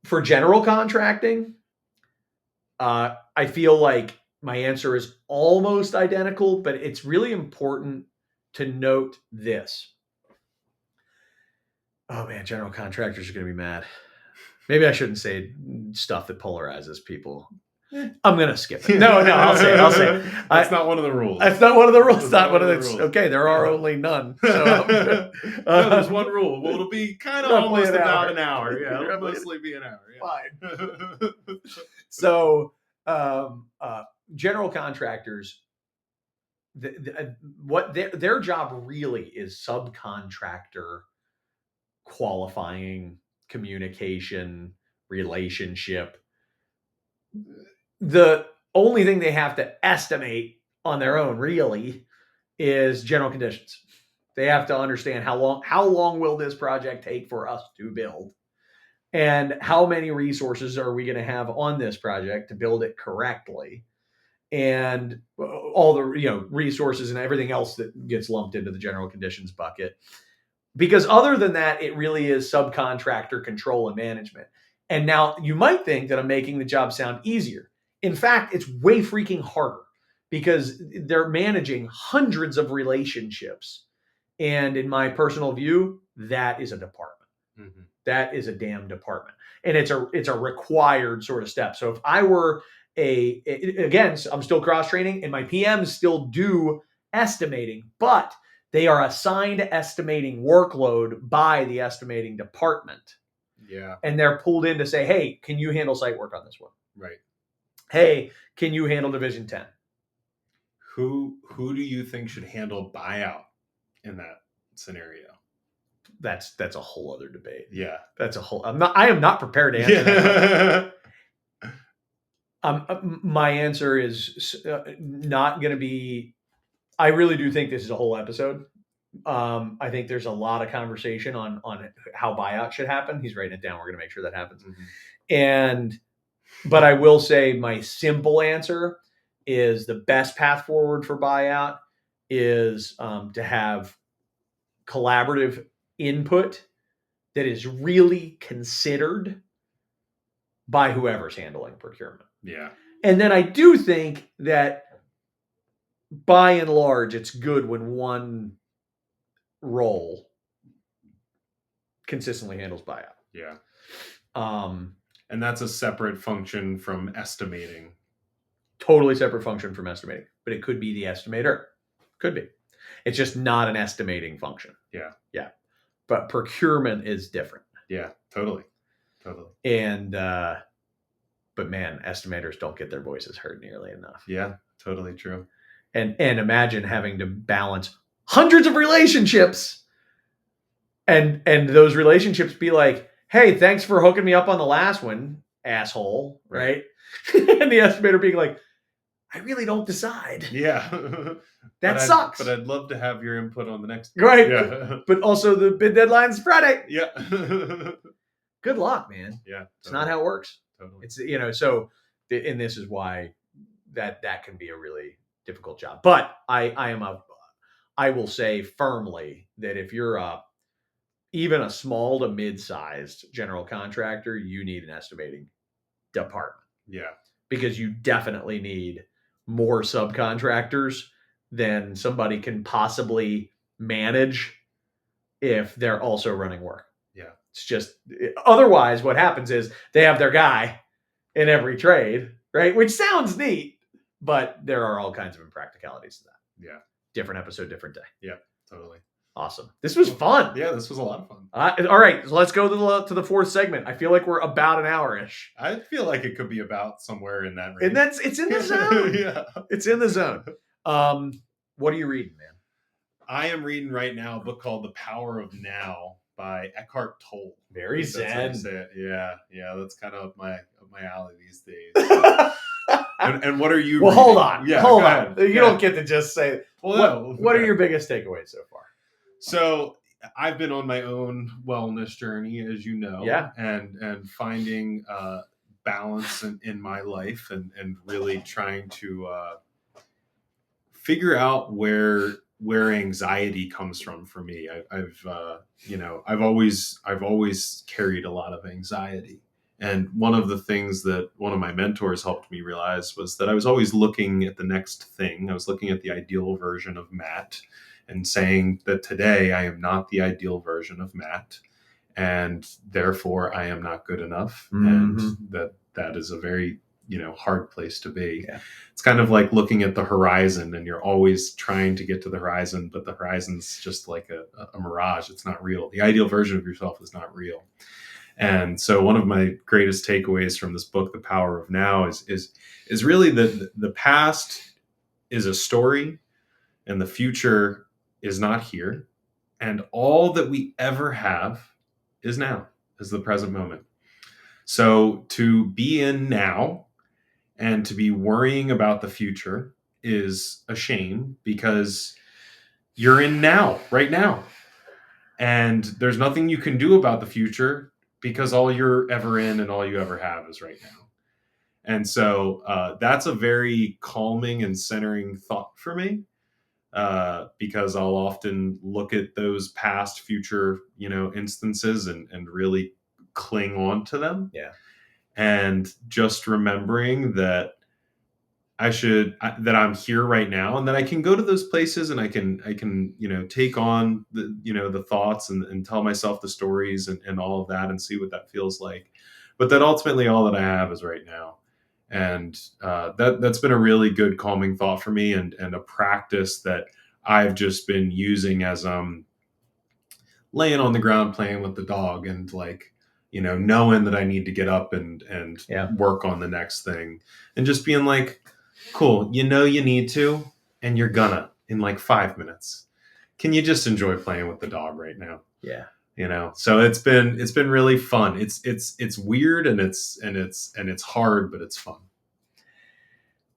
For general contracting, I feel like my answer is almost identical, but it's really important to note this. Oh man, general contractors are going to be mad. Maybe I shouldn't say stuff that polarizes people. I'm going to skip it. No, I'll say it. That's not one of the rules. That's not one of the rules. It's not one of the rules. Okay, there are only none. So no, there's one rule. Well, it'll be kind of almost about an hour. Yeah, it'll mostly be an hour. Yeah. Fine. So, general contractors, what their job really is subcontractor qualifying, communication, relationship. The only thing they have to estimate on their own really is general conditions. They have to understand how long will this project take for us to build, and how many resources are we going to have on this project to build it correctly, and all the resources and everything else that gets lumped into the general conditions bucket. Because other than that, it really is subcontractor control and management. And now you might think that I'm making the job sound easier. In fact, it's way freaking harder, because they're managing hundreds of relationships. And in my personal view, that is a department. Mm-hmm. That is a damn department. And it's a required sort of step. So if I were again, I'm still cross-training, and my PMs still do estimating, but they are assigned estimating workload by the estimating department. Yeah. And they're pulled in to say, hey, can you handle site work on this one? Right. Hey, can you handle Division 10? Who do you think should handle buyout in that scenario? That's a whole other debate. Yeah. I am not prepared to answer that. My answer is not going to be, I really do think this is a whole episode. I think there's a lot of conversation on how buyout should happen. He's writing it down. We're going to make sure that happens. Mm-hmm. But I will say my simple answer is the best path forward for buyout is to have collaborative input that is really considered by whoever's handling procurement. Yeah. And then I do think that by and large, it's good when one role consistently handles buyout. Yeah. And that's a separate function from estimating. Totally separate function from estimating. But it could be the estimator. Could be. It's just not an estimating function. Yeah. Yeah. But procurement is different. Yeah, totally. And but man, estimators don't get their voices heard nearly enough. Yeah, totally true. And imagine having to balance hundreds of relationships and those relationships be like, hey, thanks for hooking me up on the last one, asshole, right? And the estimator being like, I really don't decide. Yeah. That sucks. But I'd love to have your input on the next one. Right. Yeah. But also the bid deadline's Friday. Yeah. Good luck, man. Yeah. It's not how it works. Totally. It's, so, and this is why that can be a really difficult job. But I will say firmly that if you're even a small to mid-sized general contractor, you need an estimating department. Yeah. Because you definitely need more subcontractors than somebody can possibly manage if they're also running work. Yeah. It's just, otherwise what happens is they have their guy in every trade, right? Which sounds neat, but there are all kinds of impracticalities to that. Yeah. Different episode, different day. Yeah, totally. Awesome. This was fun. Yeah, this was a lot of fun. All right, so let's go to the fourth segment. I feel like we're about an hour-ish. I feel like it could be about somewhere in that range. And it's in the zone. Yeah. It's in the zone. What are you reading, man? I am reading right now a book called The Power of Now by Eckhart Tolle. Very zen. Yeah, that's kind of up my alley these days. And what are you? Well, reading? hold on. Yeah, hold on. You don't get to just say. Well, what are your biggest takeaways so far? So I've been on my own wellness journey, as you know, and finding balance in my life, and really trying to figure out where anxiety comes from for me. I've always carried a lot of anxiety. And one of the things that one of my mentors helped me realize was that I was always looking at the next thing. I was looking at the ideal version of Matt and saying that today I am not the ideal version of Matt, and therefore I am not good enough. Mm-hmm. And that is a very, hard place to be. Yeah. It's kind of like looking at the horizon, and you're always trying to get to the horizon, but the horizon's just like a mirage. It's not real. The ideal version of yourself is not real. And so one of my greatest takeaways from this book, The Power of Now, is really that the past is a story and the future is not here. And all that we ever have is now, is the present moment. So to be in now and to be worrying about the future is a shame, because you're in now, right now. And there's nothing you can do about the future, because all you're ever in and all you ever have is right now. And so that's a very calming and centering thought for me, because I'll often look at those past, future, instances and really cling on to them. Yeah. And just remembering that that I'm here right now, and that I can go to those places, and I can take on the the thoughts and tell myself the stories and all of that, and see what that feels like. But that ultimately all that I have is right now. And that's been a really good calming thought for me, and a practice that I've just been using as I'm laying on the ground playing with the dog, and knowing that I need to get up and work on the next thing, and just being like, cool, you need to, and you're gonna in like 5 minutes. Can you just enjoy playing with the dog right now? Yeah. So it's been really fun. It's weird, and it's hard, but it's fun.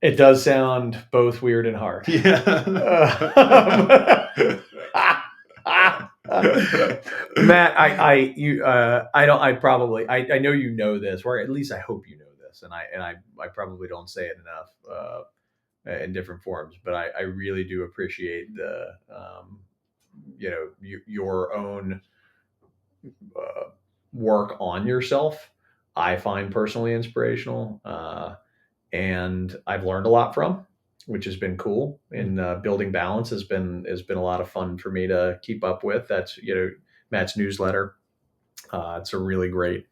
It does sound both weird and hard. Yeah. Matt, I know you know this, or at least I hope you know this, and I probably don't say it enough in different forms, but I really do appreciate the your own work on yourself. I find personally inspirational, and I've learned a lot from, which has been cool. And building balance has been a lot of fun for me to keep up with. That's Matt's newsletter. It's a really great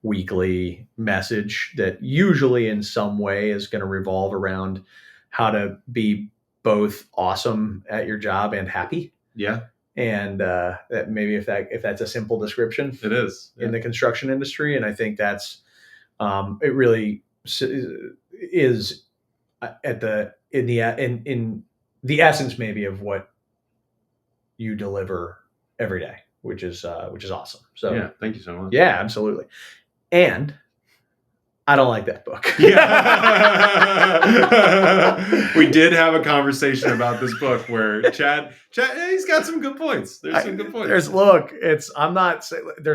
weekly message that usually in some way is going to revolve around how to be both awesome at your job and happy. Yeah. And that maybe if that's a simple description, it is in the construction industry. And I think that's it really is in the essence maybe of what you deliver every day. which is awesome. So yeah, thank you so much. yeah, absolutely. And I don't like that book. Yeah. We did have a conversation about this book where Chad, he's got some good points. There's some good points. There's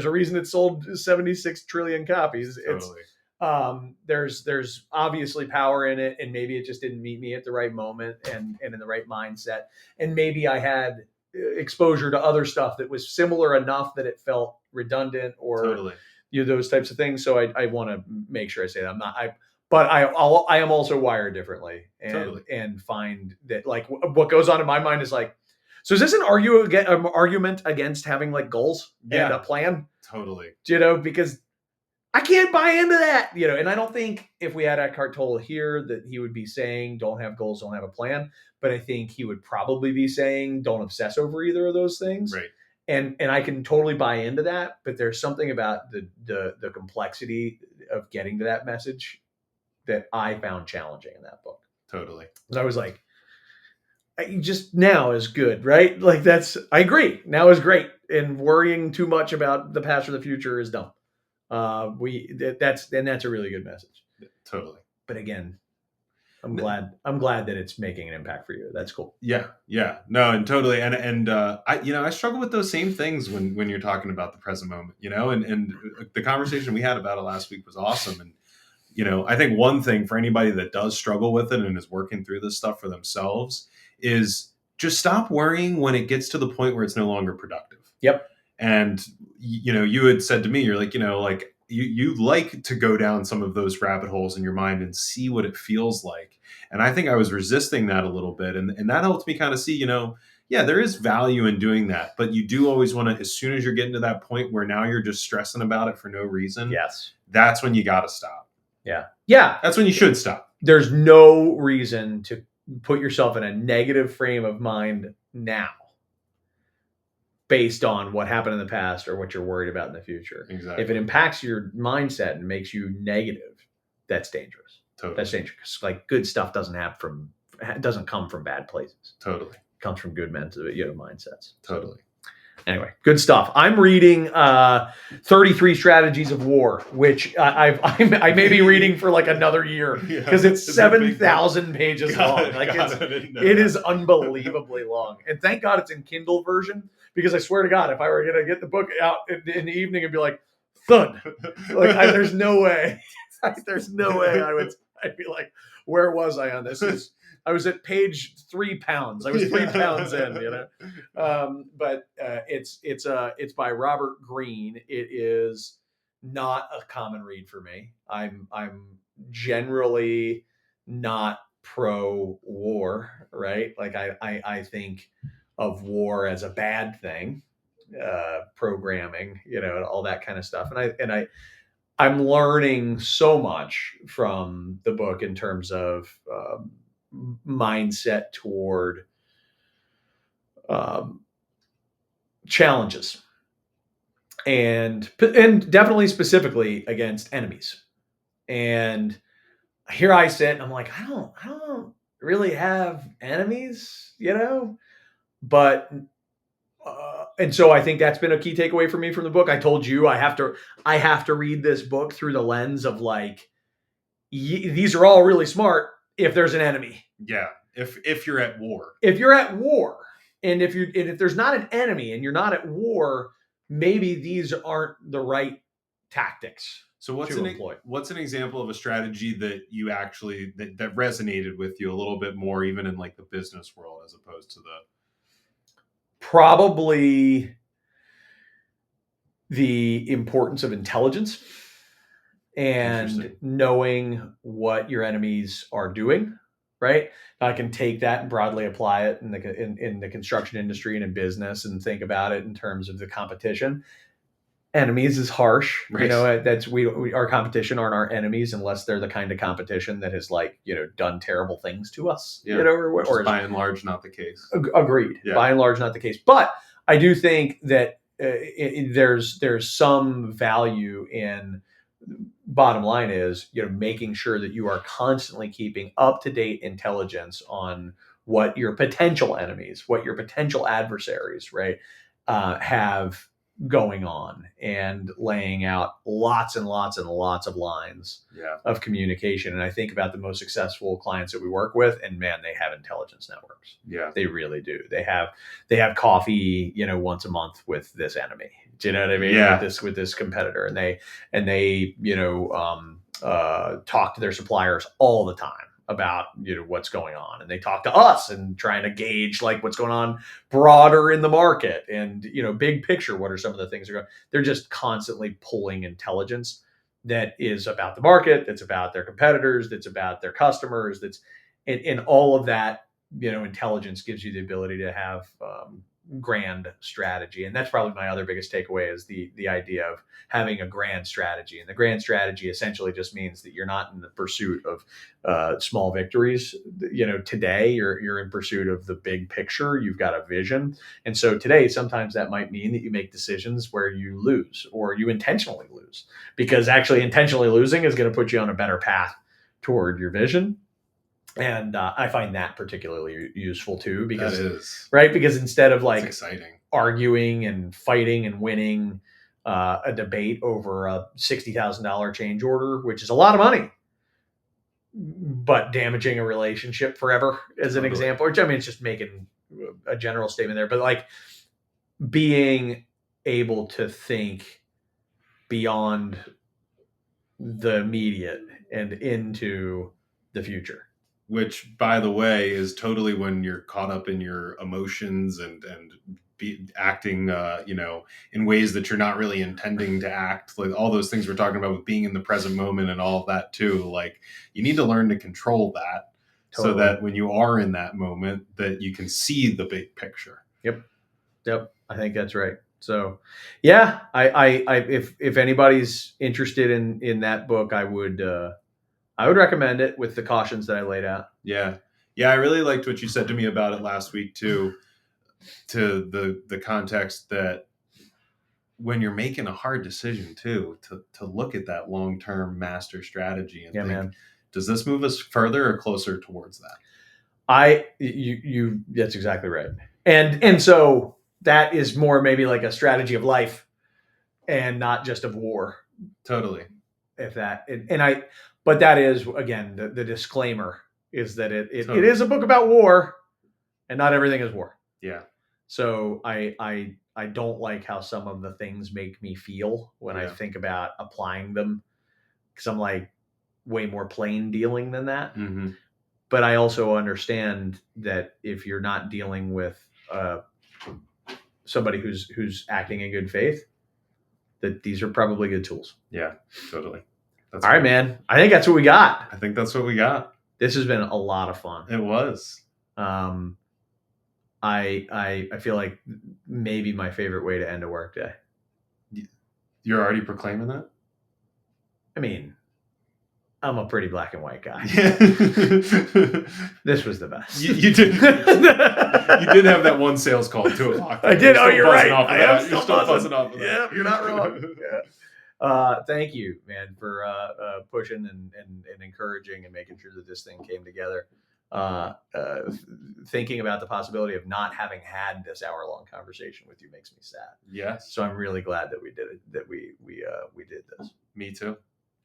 a reason it sold 76 trillion copies. Totally. There's obviously power in it, and maybe it just didn't meet me at the right moment and in the right mindset. And maybe I had exposure to other stuff that was similar enough that it felt redundant or Totally. Those types of things. So I want to make sure I say that I'm not. But I am also wired differently, and find that like what goes on in my mind is like, so is this an argument against having like goals and a plan? Totally. Because I can't buy into that, and I don't think if we had Eckhart Tolle here that he would be saying don't have goals, don't have a plan. But I think he would probably be saying don't obsess over either of those things. Right. And I can totally buy into that, but there's something about the complexity of getting to that message that I found challenging in that book. Totally. And I was like, just now is good, right? Like I agree. Now is great. And worrying too much about the past or the future is dumb. That's a really good message. Totally. But again, I'm glad that it's making an impact for you. That's cool. Yeah. No, and totally. And I struggle with those same things when you're talking about the present moment, and the conversation we had about it last week was awesome. And, I think one thing for anybody that does struggle with it and is working through this stuff for themselves is just stop worrying when it gets to the point where it's no longer productive. Yep. And, you had said to me, you're like, you like to go down some of those rabbit holes in your mind and see what it feels like. And I think I was resisting that a little bit. And that helped me kind of see, there is value in doing that. But you do always want to, as soon as you're getting to that point where now you're just stressing about it for no reason. Yes. That's when you got to stop. Yeah. Yeah. That's when you should stop. There's no reason to put yourself in a negative frame of mind now based on what happened in the past or what you're worried about in the future. Exactly. If it impacts your mindset and makes you negative, that's dangerous. Totally. That's dangerous. Like good stuff doesn't come from bad places. Totally. It comes from good mindsets. Totally. Anyway, good stuff. I'm reading 33 Strategies of War, which I may be reading for like another year because it's 7,000 pages long. Like it is unbelievably long. And thank God it's in Kindle version, because I swear to God, if I were going to get the book out in the evening, it'd be like thud. Like there's no way. There's no way I'd be like, where was I on this? I was at page 3 pounds. I was 3 pounds in, But it's by Robert Greene. It is not a common read for me. I'm generally not pro-war, right? Like I think of war as a bad thing, programming, all that kind of stuff. And I'm learning so much from the book in terms of mindset toward challenges and definitely specifically against enemies. And here I sit and I'm like, I don't really have enemies, but and so I think that's been a key takeaway for me from the book. I told you I have to read this book through the lens of like, these are all really smart if there's an enemy. Yeah. If you're at war. If you're at war, and if there's not an enemy and you're not at war, maybe these aren't the right tactics. So what's an example of a strategy that you actually that resonated with you a little bit more, even in like the business world, as opposed to probably the importance of intelligence and knowing what your enemies are doing, right? I can take that and broadly apply it in the construction industry and in business and think about it in terms of the competition. Enemies is harsh, right. That's our competition aren't our enemies unless they're the kind of competition that has done terrible things to us, or by and large not the case. Agreed. Yeah. By and large not the case, but I do think that there's some value in. Bottom line is, making sure that you are constantly keeping up-to-date intelligence on what your potential enemies, what your potential adversaries, right, have going on and laying out lots and lots and lots of lines of communication. And I think about the most successful clients that we work with, and man, they have intelligence networks. Yeah. They really do. They have coffee, once a month with this enemy. Do you know what I mean? Yeah. With this competitor, and they talk to their suppliers all the time about what's going on, and they talk to us and trying to gauge like what's going on broader in the market, and big picture, what are some of the things they're just constantly pulling intelligence that is about the market, that's about their competitors, that's about their customers, that's and all of that intelligence gives you the ability to have grand strategy. And that's probably my other biggest takeaway is the idea of having a grand strategy. And the grand strategy essentially just means that you're not in the pursuit of small victories. Today you're in pursuit of the big picture. You've got a vision. And so today, sometimes that might mean that you make decisions where you lose, or you intentionally lose, because actually intentionally losing is going to put you on a better path toward your vision. And I find that particularly useful too, because because instead of like exciting arguing and fighting and winning a debate over a $60,000 change order, which is a lot of money, but damaging a relationship forever, as an example. Which, I mean, it's just making a general statement there, but like being able to think beyond the immediate and into the future. Which, by the way, is totally when you're caught up in your emotions and acting, in ways that you're not really intending to act. Like all those things we're talking about with being in the present moment and all of that too. Like you need to learn to control that, so that when you are in that moment, that you can see the big picture. Yep. I think that's right. So, yeah, if anybody's interested in that book, I would recommend it with the cautions that I laid out. Yeah. I really liked what you said to me about it last week too, to the context that when you're making a hard decision too, to look at that long-term master strategy and think, does this move us further or closer towards that? That's exactly right. And so that is more maybe like a strategy of life and not just of war. Totally. But that is, again, the disclaimer is that it is a book about war, and not everything is war. Yeah. So I don't like how some of the things make me feel when I think about applying them, because I'm like way more plain dealing than that. Mm-hmm. But I also understand that if you're not dealing with somebody who's acting in good faith, that these are probably good tools. Yeah, totally. All right, man. I think that's what we got. I think that's what we got. This has been a lot of fun. It was. I feel like maybe my favorite way to end a work day. You're already proclaiming that? I mean, I'm a pretty black and white guy. This was the best. You did. You did have that one sales call at 2:00. I did. Oh, you're right. You're still buzzing off of that. Yeah, you're not wrong. Thank you, man, for pushing and encouraging and making sure that this thing came together. Thinking about the possibility of not having had this hour-long conversation with you makes me sad. Yes. So I'm really glad that we did it. That we did this. Me too.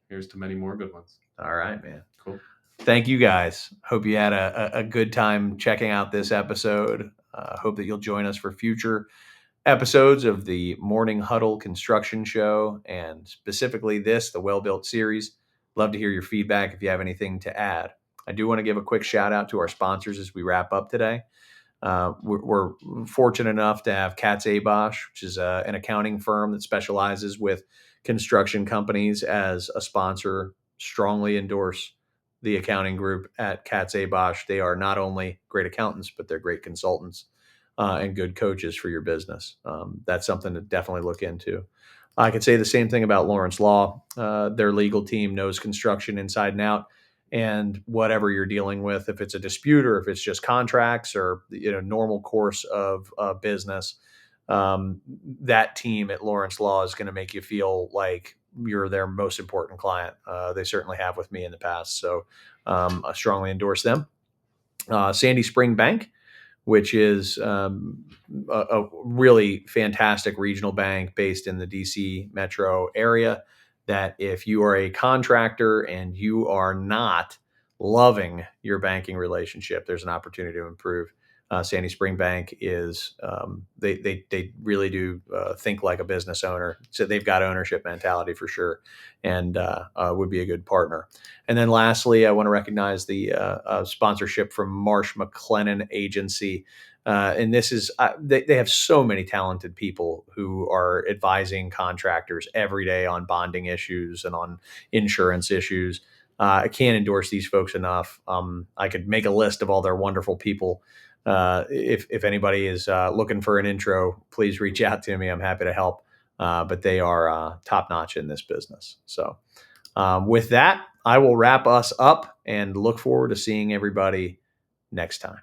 Here's to many more good ones. All right, man. Cool. Thank you, guys. Hope you had a good time checking out this episode. Hope that you'll join us for future episodes of the Morning Huddle Construction Show, and specifically the Well-Built series. Love to hear your feedback if you have anything to add. I do want to give a quick shout out to our sponsors as we wrap up today. We're fortunate enough to have Katz Abosch, which is an accounting firm that specializes with construction companies, as a sponsor. Strongly endorse the accounting group at Katz Abosch. They are not only great accountants, but they're great consultants and good coaches for your business. That's something to definitely look into. I could say the same thing about Lawrence Law. Their legal team knows construction inside and out, and whatever you're dealing with, if it's a dispute or if it's just contracts or normal course of business, that team at Lawrence Law is going to make you feel like you're their most important client. They certainly have with me in the past. So I strongly endorse them. Sandy Spring Bank, which is a really fantastic regional bank based in the DC metro area. That if you are a contractor and you are not loving your banking relationship, there's an opportunity to improve. Sandy Spring Bank is they really do think like a business owner, so they've got ownership mentality for sure, and would be a good partner. And then lastly, I want to recognize the sponsorship from Marsh McLennan Agency. And this is, they have so many talented people who are advising contractors every day on bonding issues and on insurance issues. I can't endorse these folks enough. I could make a list of all their wonderful people. If anybody is looking for an intro, please reach out to me. I'm happy to help. But they are top notch in this business. So with that, I will wrap us up and look forward to seeing everybody next time.